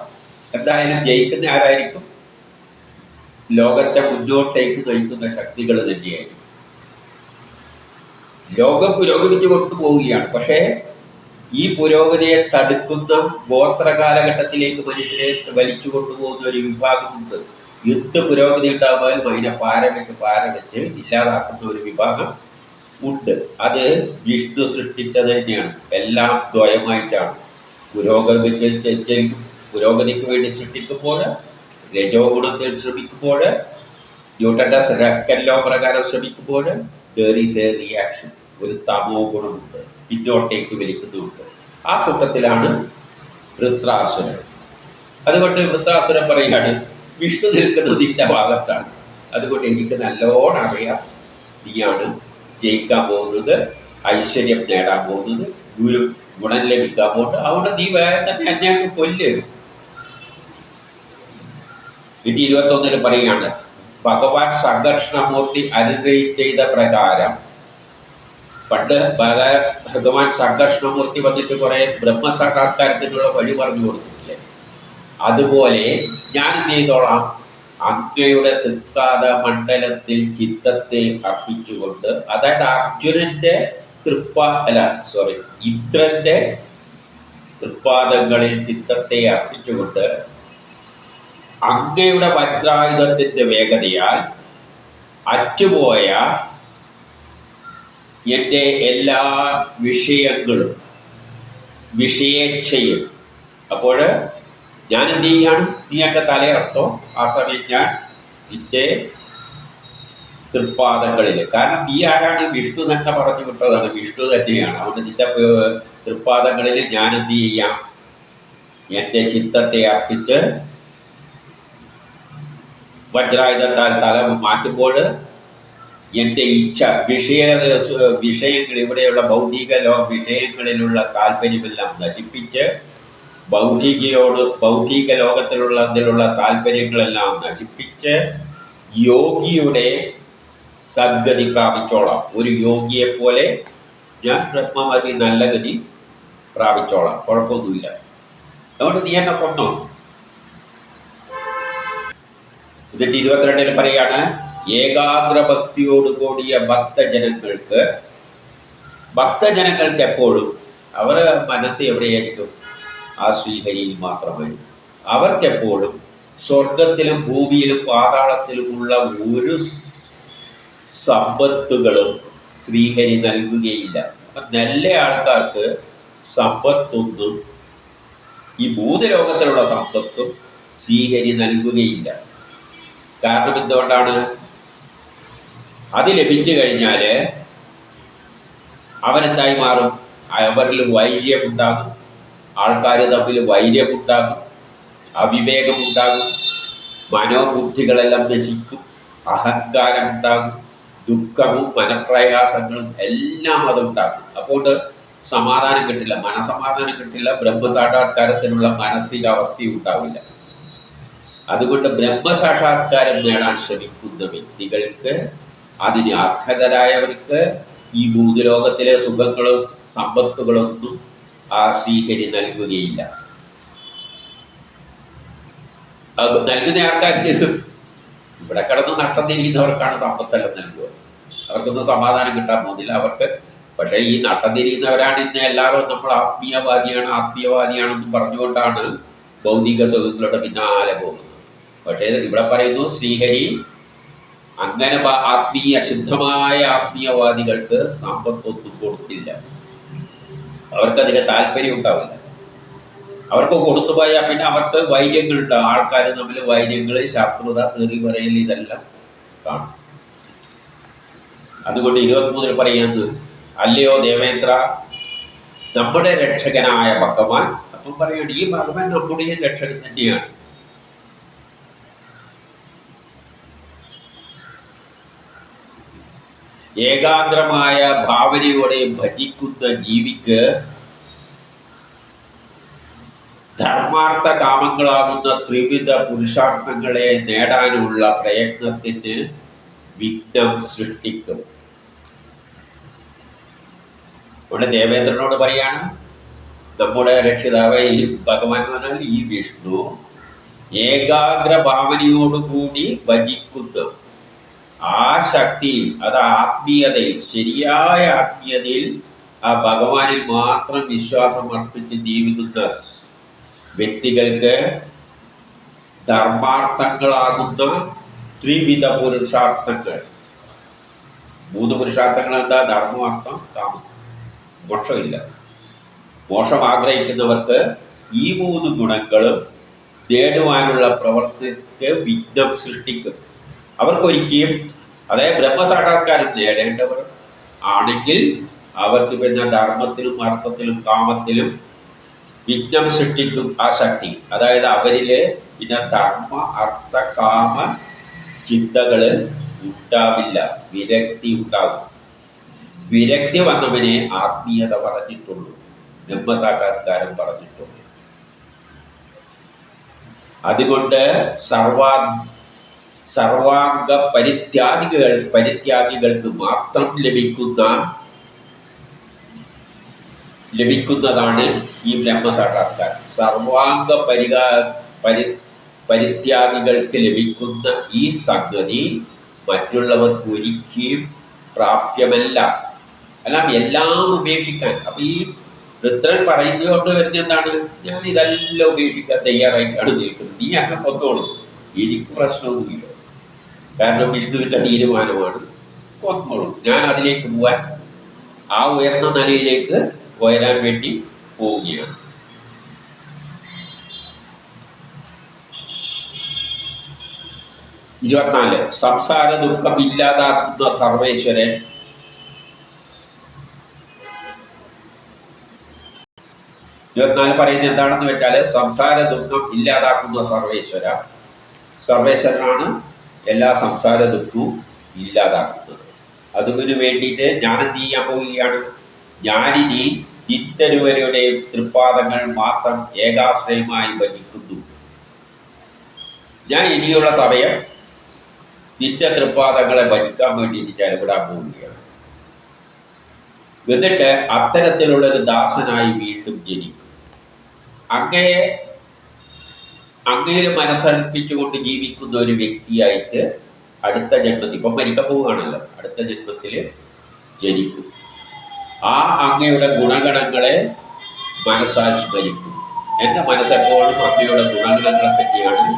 എന്തായാലും ജയിക്കുന്ന ആരായിരിക്കും? ലോകത്തെ മുന്നോട്ടേക്ക് നയിക്കുന്ന ശക്തികൾ തന്നെയായിരിക്കും. ലോകം പുരോഗതിച്ചു കൊണ്ടുപോവുകയാണ്. പക്ഷേ ഈ പുരോഗതിയെ തടുക്കുന്ന ഗോത്ര കാലഘട്ടത്തിലേക്ക് മനുഷ്യരെ വലിച്ചു കൊണ്ടുപോകുന്ന ഒരു വിഭാഗമുണ്ട്. യുദ്ധ പുരോഗതി ഉണ്ടാകുമ്പോഴും അതിനെ പാരവെച്ച് ഇല്ലാതാക്കുന്ന ഒരു വിഭാഗം ഉണ്ട്. അത് വിഷ്ണു സൃഷ്ടിച്ചത് തന്നെയാണ്. എല്ലാം ദ്വയമായിട്ടാണ്. പുരോഗതിക്ക് വേണ്ടി സൃഷ്ടിക്കുമ്പോൾ, രജോ ഗുണത്തിൽ ശ്രമിക്കുമ്പോൾ, ന്യൂട്ടന്റെ സെക്കൻഡ് ലോ പ്രകാരം ശ്രമിക്കുമ്പോൾ there is a reaction, ഒരു തമോ ഗുണമുണ്ട്, പിന്നോട്ടേക്ക് വലിക്കുന്നുണ്ട്. ആ കൂട്ടത്തിലാണ് വൃത്രാസുരൻ. അതുകൊണ്ട് വൃത്രാസുരൻ പറയുകയാണ്, വിഷ്ണു നിൽക്കുന്നത് നിന്റെ ഭാഗത്താണ്. അതുകൊണ്ട് എനിക്ക് നല്ലോണം അറിയാം നീയാണ് ജയിക്കാൻ പോകുന്നത്, ഐശ്വര്യം നേടാൻ പോകുന്നത്, ഗുണം ലഭിക്കാൻ പോകുന്നത്. അതുകൊണ്ട് നീ വേറെ തന്നെ എന്നെ കൊല്ല്. ഇത് 21 പറയുകയാണ്, ഭഗവാൻ സംഘർഷണമൂർത്തി അനുഗ്രഹിച്ച പ്രകാരം. പണ്ട് ഭഗവാൻ സംഘർഷണമൂർത്തി വന്നിട്ട് കുറെ ബ്രഹ്മസാക്ഷാത്കാരത്തിനുള്ള വഴി പറഞ്ഞു കൊടുത്തിട്ടില്ലേ? അതുപോലെ ഞാൻ എന്ത് ചെയ്തോളാം, അങ്ങയുടെ തൃക്കാല മണ്ഡലത്തിൽ ചിത്തത്തെ അർപ്പിച്ചുകൊണ്ട്, അതായത് അർജുനന്റെ ഇന്ദ്രന്റെ തൃപ്പാദങ്ങളിൽ ചിത്തത്തെ അർപ്പിച്ചുകൊണ്ട് അങ്ങയുടെ വജ്രായുധത്തിന്റെ വേഗതയാൽ അറ്റുപോയ എൻ്റെ എല്ലാ വിഷയങ്ങളും വിഷയേച്ഛയും. അപ്പോൾ ഞാൻ എന്ത് ചെയ്യാണ്? നീ എൻ്റെ തലയിറത്തോ, ആ സമയം ഞാൻ നിന്റെ തൃപ്പാദങ്ങളിൽ, കാരണം നീ ആരാണ്? വിഷ്ണു തന്നെ പറഞ്ഞു വിട്ടതാണ്, വിഷ്ണു തന്നെയാണ്. അതുകൊണ്ട് നിന്റെ തൃപ്പാദങ്ങളിൽ ഞാൻ എന്ത് ചെയ്യാം? എൻ്റെ ചിത്തത്തെ അർപ്പിച്ച് വജ്രായുധത്താൽ തല മാറ്റുമ്പോൾ എൻ്റെ ഇച്ഛ വിഷയങ്ങൾ, ഇവിടെയുള്ള ഭൗതിക വിഷയങ്ങളിലുള്ള താല്പര്യമെല്ലാം നശിപ്പിച്ച് ഭൗതിക ലോകത്തിലുള്ള താല്പര്യങ്ങളെല്ലാം നശിപ്പിച്ച് യോഗിയുടെ സദ്ഗതി പ്രാപിച്ചോളാം. ഒരു യോഗിയെപ്പോലെ ഞാൻ ബ്രഹ്മമതി നല്ല ഗതി പ്രാപിച്ചോളാം, കുഴപ്പമൊന്നുമില്ല. അതുകൊണ്ട് നീ എന്നെ കൊന്നോ. എന്നിട്ട് 22 പറയാണ്, ഏകാഗ്രഭക്തിയോടുകൂടിയ ഭക്തജനങ്ങൾക്ക് എപ്പോഴും അവർ മനസ്സ് എവിടെയായിരിക്കും? ആ ശ്രീഹരിയിൽ മാത്രമായിരിക്കും. അവർക്കെപ്പോഴും സ്വർഗത്തിലും ഭൂമിയിലും പാതാളത്തിലുമുള്ള ഒരു സമ്പത്തുകളും ശ്രീഹരി നൽകുകയില്ല. അപ്പം നല്ല ആൾക്കാർക്ക് സമ്പത്തൊന്നും, ഈ ഭൂതലോകത്തിലുള്ള സമ്പത്തും ശ്രീഹരി നൽകുകയില്ല. കാരണം എന്തുകൊണ്ടാണ്? അത് ലഭിച്ചു കഴിഞ്ഞാൽ അവനെന്തായി മാറും? അവരിൽ വൈര്യമുണ്ടാകും, ആൾക്കാർ തമ്മിൽ വൈര്യമുണ്ടാകും, അവിവേകമുണ്ടാകും, മനോബുദ്ധികളെല്ലാം നശിക്കും, അഹങ്കാരമുണ്ടാകും, ദുഃഖവും മനപ്രയാസങ്ങളും എല്ലാം അതുണ്ടാകും. അപ്പോൾ സമാധാനം കിട്ടില്ല, മനസമാധാനം കിട്ടില്ല, ബ്രഹ്മസാക്ഷാത്കാരത്തിനുള്ള മാനസികാവസ്ഥയും ഉണ്ടാവില്ല. അതുകൊണ്ട് ബ്രഹ്മസാക്ഷാത്കാരം നേടാൻ ശ്രമിക്കുന്ന വ്യക്തികൾക്ക്, അതിന് അർഹതരായവർക്ക് ഈ ഭൂതലോകത്തിലെ സുഖങ്ങളോ സമ്പത്തുകളൊന്നും ആ ശ്രീഹരി നൽകുകയില്ല. നൽകുന്ന ആൾക്കാർക്ക് ഇവിടെ കിടന്ന് നട്ടം തിരിയുന്നവർക്കാണ് സമ്പത്തെല്ലാം നൽകുക. അവർക്കൊന്നും സമാധാനം കിട്ടാൻ പോകുന്നില്ല അവർക്ക്. പക്ഷേ ഈ നട്ടം തിരിയുന്നവരാണ് ഇന്ന് എല്ലാവരും നമ്മൾ ആത്മീയവാദിയാണെന്നും പറഞ്ഞുകൊണ്ടാണ് ഭൗതിക സുഖങ്ങളുടെ പിന്നാലെ പോകുന്നത്. പക്ഷേ ഇവിടെ പറയുന്നു ശ്രീഹരി അങ്ങനെ ശുദ്ധമായ ആത്മീയവാദികൾക്ക് സമ്പത്തൊന്നും കൊടുത്തില്ല. അവർക്കതിന് താല്പര്യം ഉണ്ടാവില്ല. അവർക്ക് കൊടുത്തു പോയാൽ പിന്നെ അവർക്ക് വൈര്യങ്ങളുണ്ടാവും. ആൾക്കാർ തമ്മിൽ വൈര്യങ്ങൾ, ശത്രുത, തെറി പറയൽ, ഇതെല്ലാം കാണും. അതുകൊണ്ട് 23 പറയുന്നത്, അല്ലയോ ദേവേന്ദ്ര, നമ്മുടെ രക്ഷകനായ ഭഗവാൻ. അപ്പം പറയുന്നത് ഈ ഭഗവാൻ നമ്മുടെ രക്ഷകൻ തന്നെയാണ്. ഏകാഗ്രമായ ഭാവനയോടെ ഭജിക്കുന്ന ജീവിക്ക് ധർമാർത്ഥ കാമങ്ങളാകുന്ന ത്രിവിധ പുരുഷാർത്ഥങ്ങളെ നേടാനുള്ള പ്രയത്നത്തിന് വിഘ്നം സൃഷ്ടിക്കും. ഇവിടെ ദേവേന്ദ്രനോട് പറയാണ്, നമ്മുടെ രക്ഷിതാവ് ഈ ഭഗവാൻ പറഞ്ഞാൽ ഈ വിഷ്ണു ഏകാഗ്ര ഭാവനയോടുകൂടി ഭജിക്കുന്ന ആ ശക്തിയിൽ, അത് ആത്മീയതയിൽ, ശരിയായ ആത്മീയതയിൽ ആ ഭഗവാനിൽ മാത്രം വിശ്വാസം അർപ്പിച്ച് ജീവിക്കുന്ന വ്യക്തികൾക്ക് ധർമാർത്ഥങ്ങളാകുന്ന ത്രിവിധ പുരുഷാർത്ഥങ്ങൾ. 3 പുരുഷാർത്ഥങ്ങൾ എന്താ? ധർമ്മം, അർത്ഥം, കാമം. മോക്ഷമില്ല. മോക്ഷം ആഗ്രഹിക്കുന്നവർക്ക് ഈ 3 ഗുണങ്ങളും നേടുവാനുള്ള പ്രവർത്തിക്ക് വിഘ്നം സൃഷ്ടിക്കും. അവർക്കൊരിക്കലും, അതായത് ബ്രഹ്മസാക്ഷാത്കാരം നേടേണ്ടവർ ആണെങ്കിൽ അവർക്ക് പിന്നെ ധർമ്മത്തിലും അർത്ഥത്തിലും കാമത്തിലും വിഘ്നം സൃഷ്ടിക്കും ആ ശക്തി. അതായത് അവരില് പിന്നെ ധർമ്മ അർത്ഥ കാമ ചിന്തകൾ ഉണ്ടാവില്ല, വിരക്തി ഉണ്ടാകും. വിരക്തി വന്നവനെ ആത്മീയത പറഞ്ഞിട്ടുള്ളൂ, ബ്രഹ്മസാക്ഷാത്കാരം പറഞ്ഞിട്ടുള്ളൂ. അതുകൊണ്ട് സർവാംഗ പരിത്യാഗികൾക്ക് മാത്രം ലഭിക്കുന്നതാണ് ഈ ബ്രഹ്മസാക്ഷാത്കാരം. സർവാംഗ പരിത്യാഗികൾക്ക് ലഭിക്കുന്ന ഈ സംഗതി മറ്റുള്ളവർക്ക് ഒരിക്കലും പ്രാപ്യമല്ല. എല്ലാം എല്ലാം ഉപേക്ഷിക്കാൻ. അപ്പം ഈ വൃത്രൻ പറയുന്നതുകൊണ്ട് വരുന്ന എന്താണ്, ഞാൻ ഇതെല്ലാം ഉപേക്ഷിക്കാൻ തയ്യാറായിട്ടാണ് നിൽക്കുന്നത്, നീ അങ്ങ് കൊന്നോളൂ, എനിക്ക് പ്രശ്നമൊന്നുമില്ല, കാരണം വിഷ്ണുവിൻ്റെ തീരുമാനമാണ്, കൊന്നോളൂ, ഞാൻ അതിലേക്ക് പോവാൻ, ആ ഉയർന്ന നിലയിലേക്ക് ഉയരാൻ വേണ്ടി പോവുകയാണ്. ഇരുപത്തിനാല്, സംസാര ദുഃഖം ഇല്ലാതാക്കുന്ന സർവേശ്വരൻ. 24 പറയുന്നത് എന്താണെന്ന് വെച്ചാൽ, സംസാര ദുഃഖം ഇല്ലാതാക്കുന്ന സർവേശ്വരനാണ് എല്ലാ സംസാര ദുഃഖവും ഇല്ലാതാക്കുന്നത്. അതിനു വേണ്ടിയിട്ട് ഞാൻ എന്ത് ചെയ്യാൻ പോവുകയാണ്, ഞാനിനി നിത്യരുവരുടെ തൃപ്പാദങ്ങൾ മാത്രം ഏകാശ്രയമായി ഭജിക്കുന്നു. ഞാൻ ഇനിയുള്ള സമയം നിത്യ തൃപ്പാദങ്ങളെ ഭജിക്കാൻ വേണ്ടിയിട്ട് ചെലവിടാൻ പോവുകയാണ്. എന്നിട്ട് അത്തരത്തിലുള്ളൊരു ദാസനായി വീണ്ടും ജനിക്കും. അങ്ങയെ മനസ്സർപ്പിച്ചുകൊണ്ട് ജീവിക്കുന്ന ഒരു വ്യക്തിയായിട്ട് അടുത്ത ജന്മത്തിൽ, ഇപ്പം മരിക്കാൻ പോവുകയാണല്ലോ, അടുത്ത ജന്മത്തിൽ ജനിക്കും. ആ അങ്ങയുടെ ഗുണഗണങ്ങളെ മനസ്സാൽ സ്മരിക്കും. എൻ്റെ മനസ്സെപ്പോഴും അങ്ങയുടെ ഗുണഗണങ്ങളെ പറ്റിയാണ്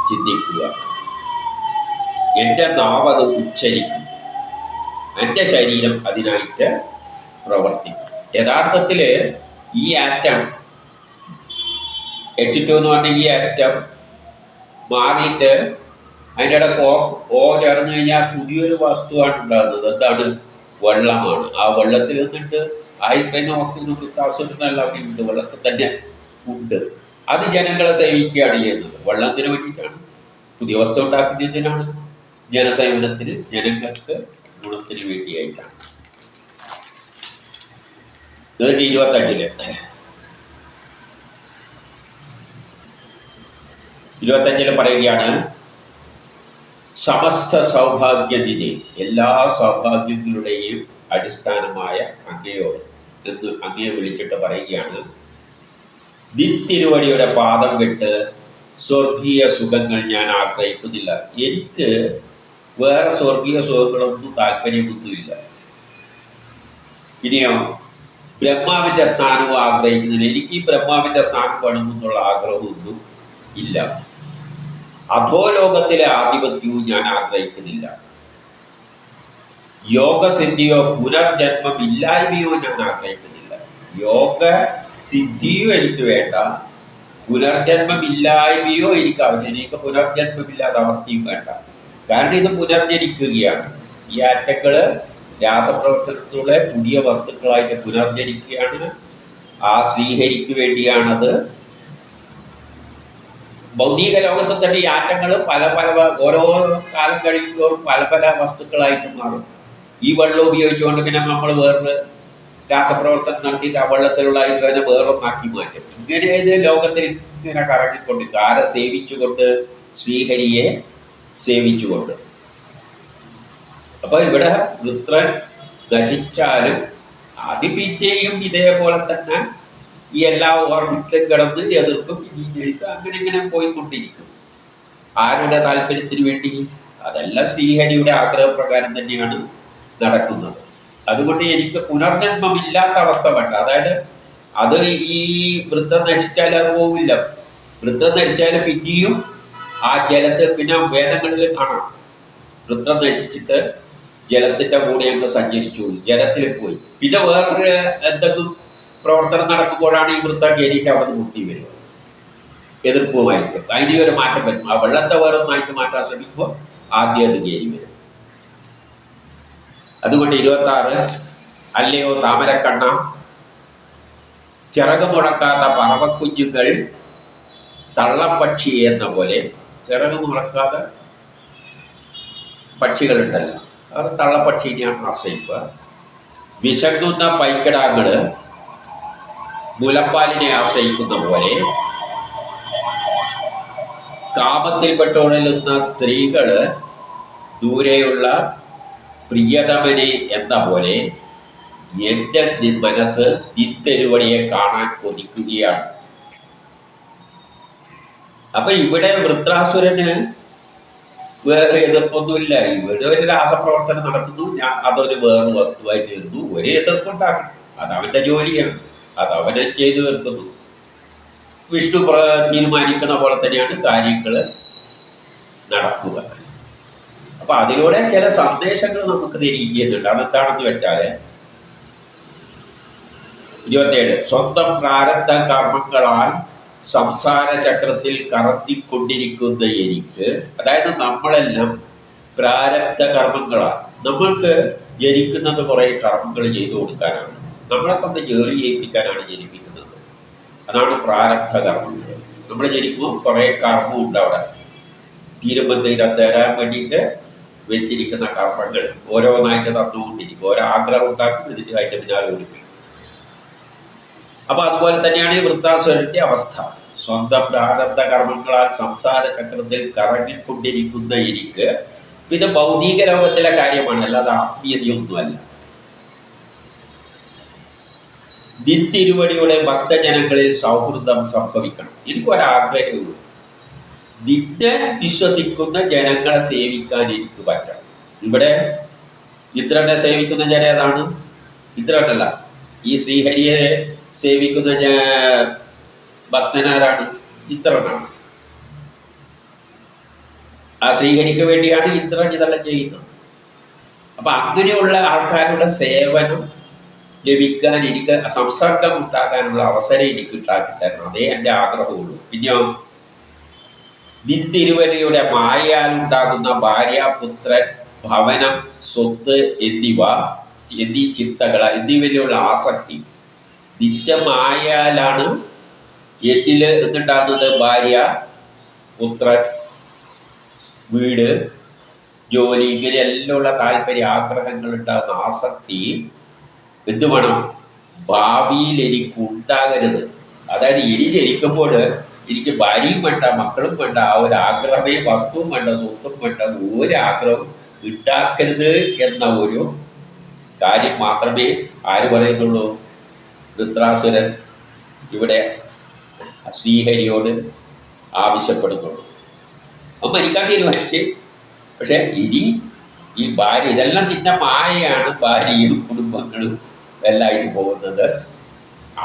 ചിന്തിക്കുക. എൻ്റെ നാവത് ഉച്ചരിക്കും, എൻ്റെ ശരീരം അതിനായിട്ട് പ്രവർത്തിക്കും. യഥാർത്ഥത്തിൽ ഈ ആറ്റം H2 എന്ന് പറഞ്ഞ ഈ ആറ്റം മാറിയിട്ട് അതിൻ്റെ ഇടയ്ക്ക് ഓ ചേർന്ന് കഴിഞ്ഞാൽ പുതിയൊരു വസ്തുവാണ് ഉണ്ടാകുന്നത്. എന്താണ്? വെള്ളമാണ്. ആ വെള്ളത്തിൽ നിന്നിട്ട് ഹൈഡ്രജൻ, ഓക്സിജൻ, വൃത്താസുരനും എല്ലാം അവിടെ ഉണ്ട്, വെള്ളത്തിൽ തന്നെ ഉണ്ട്. അത് ജനങ്ങളെ സേവിക്കുകയാണ് ചെയ്യുന്നത്. വെള്ളത്തിന് വേണ്ടിയിട്ടാണ്, പുതിയ വസ്തു ഉണ്ടാക്കുന്നതിനാണ്, ജനസേവനത്തിന്, ജനങ്ങൾക്ക് ഗുണത്തിന് വേണ്ടിയായിട്ടാണ്. 25 പറയുകയാണ്, സമസ്ത സൗഭാഗ്യനിധി, എല്ലാ സൗഭാഗ്യങ്ങളുടെയും അടിസ്ഥാനമായ അങ്ങയോട് എന്ന് അങ്ങയെ വിളിച്ചിട്ട് പറയുകയാണ്, നിത്യരുവടിയുടെ പാദം വിട്ട് സ്വർഗീയ സുഖങ്ങൾ ഞാൻ ആഗ്രഹിക്കുന്നില്ല. എനിക്ക് വേറെ സ്വർഗീയ സുഖങ്ങളൊന്നും താല്പര്യമൊന്നുമില്ല. ഇനിയോ ബ്രഹ്മാവിൻ്റെ സ്ഥാനവും ആഗ്രഹിക്കുന്നില്ല. എനിക്ക് ഈ ബ്രഹ്മാവിൻ്റെ സ്ഥാനം വേണമെന്നുള്ള ആഗ്രഹമൊന്നും ഇല്ല. അധോലോകത്തിലെ ആധിപത്യവും ഞാൻ ആഗ്രഹിക്കുന്നില്ല. യോഗസിദ്ധിയോ പുനർജന്മമില്ലായ്മയോ ഞാൻ ആഗ്രഹിക്കുന്നില്ല. യോഗ സിദ്ധിയോ എനിക്ക് വേണ്ട, പുനർജന്മമില്ലായ്മയോ എനിക്ക് ആവശ്യം. എനിക്ക് പുനർജന്മമില്ലാത്ത അവസ്ഥയും വേണ്ട. കാരണം ഇത് പുനർജനിക്കുകയാണ്. ഈ ആറ്റങ്ങൾ രാസപ്രവർത്തനത്തിലൂടെ പുതിയ വസ്തുക്കളായിട്ട് പുനർജനിക്കുകയാണ്. ആ ശ്രീഹരിക്ക് വേണ്ടിയാണത്. ഭൗതിക ലോകത്തിൽ തന്നെ ഈ ആറ്റങ്ങൾ പല ഓരോ കാലം കഴിയുമ്പോൾ പല വസ്തുക്കളായിട്ട് മാറും. ഈ വെള്ളം ഉപയോഗിച്ചുകൊണ്ട് പിന്നെ നമ്മൾ വേറൊരു രാസപ്രവർത്തനം നടത്തിയിട്ട് ആ വെള്ളത്തിലുള്ള ഹൈഡ്രജനെ വേറൊന്നാക്കി മാറ്റും. ഇങ്ങനെ ഇത് ലോകത്തിൽ ഇങ്ങനെ കറങ്ങിക്കൊണ്ട്, ആരെ സേവിച്ചുകൊണ്ട്? ശ്രീഹരിയെ സേവിച്ചുകൊണ്ട്. അപ്പോൾ ഇവിടെ വൃത്രൻ നശിച്ചാലും അത് പിന്നെയും ഇതേപോലെ തന്നെ ഈ എല്ലാ ഓർമ്മിക്കലും കിടന്ന് എതിർക്കും, പിന്നീട് അങ്ങനെ പോയിക്കൊണ്ടിരിക്കും. ആരുടെ താല്പര്യത്തിന് വേണ്ടി? അതെല്ലാം ശ്രീഹരിയുടെ ആഗ്രഹപ്രകാരം തന്നെയാണ് നടക്കുന്നത്. അതുകൊണ്ട് എനിക്ക് പുനർജന്മമില്ലാത്ത അവസ്ഥ വേണ്ട. അതായത് അത് ഈ വൃത്തം നശിച്ചാൽ അത് പോവില്ല. വൃത്തം നശിച്ചാൽ പിന്നെയും ആ ജലത്തിൽ, പിന്നെ വേദങ്ങളിൽ കാണാം, വൃത്തം നശിച്ചിട്ട് ജലത്തിൻ്റെ കൂടെ അങ്ങ് സഞ്ചരിച്ചു, ജലത്തിൽ പോയി. പിന്നെ വേറൊരു എന്തെങ്കിലും പ്രവർത്തനം നടക്കുമ്പോഴാണ് ഈ വൃത്തം കയറിയിട്ട് അവിടെ മുട്ടി വരിക, എതിർപ്പുമായിരിക്കും. അതിന് ഒരു മാറ്റം വരും. ആ വെള്ളത്തെ വേറൊന്നായിട്ട് മാറ്റാൻ ശ്രമിക്കുമ്പോൾ ആദ്യം അത് കയറി വരും. അതുകൊണ്ട് 26, അല്ലയോ താമരക്കണ്ണ, ചിറക് മുടക്കാത്ത പറവക്കുഞ്ഞുങ്ങൾ തള്ളപ്പക്ഷി എന്ന പോലെ, ചിറക് മുടക്കാതെ പക്ഷികളുണ്ടല്ലോ, അത് തള്ളപ്പക്ഷീനെയാണ് ആശ്രയിക്കുക. വിശങ്ങുന്ന പൈക്കിടാങ്ങൾ മുലപ്പാലിനെ ആശ്രയിക്കുന്ന പോലെ, കാമത്തിൽപ്പെട്ടുണരുന്ന സ്ത്രീകൾ ദൂരെയുള്ള പ്രിയതമനെ എന്ന പോലെ എൻ്റെ മനസ്സ് നിത്യരുവടിയെ കാണാൻ കൊതിക്കുകയാണ്. അപ്പൊ ഇവിടെ വൃത്രാസുരന് വേറെ എതിർപ്പൊന്നുമില്ല. ഇവിടെ ഒരു രാസപ്രവർത്തനം നടക്കുന്നു, ഞാൻ അതൊരു വേറെ വസ്തുവായി തീർന്നു, ഒരു എതിർപ്പുണ്ടാക്കണം. അതവൻ്റെ ജോലിയാണ്, അതവനെ ചെയ്തു വെക്കുന്നു. വിഷ്ണു തീരുമാനിക്കുന്ന പോലെ തന്നെയാണ് കാര്യങ്ങൾ നടക്കുക. അപ്പൊ അതിലൂടെ ചില സന്ദേശങ്ങൾ നമുക്ക് തിരിക്കുന്നുണ്ട്. അതെന്താണെന്ന് വെച്ചാൽ 27 സ്വന്തം പ്രാരബ്ധ കർമ്മങ്ങളാൽ സംസാര ചക്രത്തിൽ കറത്തിക്കൊണ്ടിരിക്കുന്ന എനിക്ക്, അതായത് നമ്മളെല്ലാം പ്രാരബ്ധ കർമ്മങ്ങളാണ്. നമ്മൾക്ക് ജനിക്കുന്നത് കുറേ കർമ്മങ്ങൾ ചെയ്തു കൊടുക്കാനാണ്, നമ്മളെ കൊണ്ട് ജോലി ചെയ്യിപ്പിക്കാനാണ് ജനിപ്പിക്കുന്നത്. അതാണ് പ്രാരബ്ധ കർമ്മങ്ങൾ. നമ്മൾ ജനിക്കുമ്പോൾ കുറേ കർമ്മമുണ്ട് അവിടെ, തീരുമ്പന്തയിലും തേടാൻ വേണ്ടിയിട്ട് വെച്ചിരിക്കുന്ന കർമ്മങ്ങൾ ഓരോന്നായിട്ട് തന്നുകൊണ്ടിരിക്കും. ഓരോ ആഗ്രഹം ഉണ്ടാക്കും, ഇതിന് അതിൻ്റെ പിന്നാലെ ഒഴിക്കും. അപ്പൊ അതുപോലെ തന്നെയാണ് ഈ വൃത്താസുരന്റെ അവസ്ഥ. സ്വന്തം പ്രാരബ്ധ കർമ്മങ്ങളാൽ സംസാര ചക്രത്തിൽ കറങ്ങിക്കൊണ്ടിരിക്കുന്ന എനിക്ക്, ഇത് ഭൗതിക ലോകത്തിലെ കാര്യമാണ്, അല്ലാതെ ആത്മീയതയൊന്നുമല്ല. നിത്തിരുവടിയുടെ ഭക്തജനങ്ങളിൽ സൗഹൃദം സംഭവിക്കണം. എനിക്കൊരാഗ്രഹമുള്ളൂ, നിന്നെ വിശ്വസിക്കുന്ന ജനങ്ങളെ സേവിക്കാൻ എനിക്ക് പറ്റണം. ഇവിടെ ഇന്ദ്രനെ സേവിക്കുന്ന ജനം ഏതാണ്? ഇന്ദ്രനല്ല, ഈ ശ്രീഹരിയെ സേവിക്കുന്ന ഭക്തനാരാണ്? ഇന്ദ്രനാണ്. ആ ശ്രീഹരിക്ക് വേണ്ടിയാണ് ഇന്ദ്രൻ ഇതെല്ലാം ചെയ്യുന്നത്. അപ്പൊ അങ്ങനെയുള്ള ആൾക്കാരുടെ സേവനം ലഭിക്കാൻ എനിക്ക് സംസർഗം ഉണ്ടാക്കാനുള്ള അവസരം എനിക്ക് ഉണ്ടാക്കി തരണം, അതേ എൻ്റെ ആഗ്രഹമുള്ളൂ. പിന്നെയോ നിത്തിരുവരയുടെ മായയാൽ ഉണ്ടാകുന്ന ഭാര്യാപുത്രൻ, ഭവനം, സ്വത്ത് എന്നീ ചിന്തകൾ എന്നിവയിലുള്ള ആസക്തി നിത്യമായാലാണ് എന്നിൽ എന്തുണ്ടാകുന്നത്? ഭാര്യ, പുത്രൻ, വീട്, ജോലി, ഇങ്ങനെയെല്ലാമുള്ള താല്പര്യ ആഗ്രഹങ്ങൾ ഉണ്ടാകുന്ന ആസക്തി എന്ത് വേണം? ഭാവിയിൽ എനിക്ക് ഉണ്ടാകരുത്. അതായത് ഇനി ജനിക്കുമ്പോൾ എനിക്ക് ഭാര്യയും വേണ്ട, മക്കളും വേണ്ട, ആ ഒരു ആഗ്രഹമേ, വസ്തുവും വേണ്ട, സ്വത്തും വേണ്ട, ഒരാഗ്രഹം ഉണ്ടാക്കരുത് എന്ന ഒരു കാര്യം മാത്രമേ ആര് പറയുന്നുള്ളൂ? വൃത്രാസുരൻ ഇവിടെ ശ്രീഹരിയോട് ആവശ്യപ്പെടുന്നുള്ളൂ. അവൻ മരിക്കാൻ തീരുമാനിച്ച്. പക്ഷെ ഇനി ഈ ഭാര്യ, ഇതെല്ലാം നിന്റെ മായയാണ്, ഭാര്യയും കുടുംബങ്ങളും എല്ലായിട്ട് പോകുന്നത്.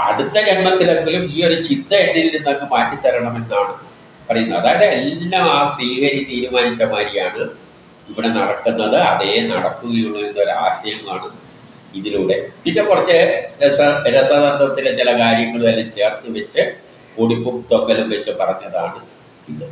അടുത്ത ജന്മത്തിലെങ്കിലും ഈ ഒരു ചിന്ത എന്നിൽ നിന്നൊക്കെ മാറ്റിത്തരണമെന്നാണ് പറയുന്നത്. അതായത് എല്ലാം ആ ശ്രീഹരി തീരുമാനിച്ച മാതിരിയാണ് ഇവിടെ നടക്കുന്നത്, അതേ നടക്കുകയുള്ളൂ എന്നൊരാശയമാണ് ഇതിലൂടെ. പിന്നെ കുറച്ച് രസതന്ത്രത്തിലെ ചില കാര്യങ്ങളും എല്ലാം ചേർത്ത് വെച്ച് ഒടിപ്പും തൊക്കലും വെച്ച് പറഞ്ഞതാണ് ഇത്.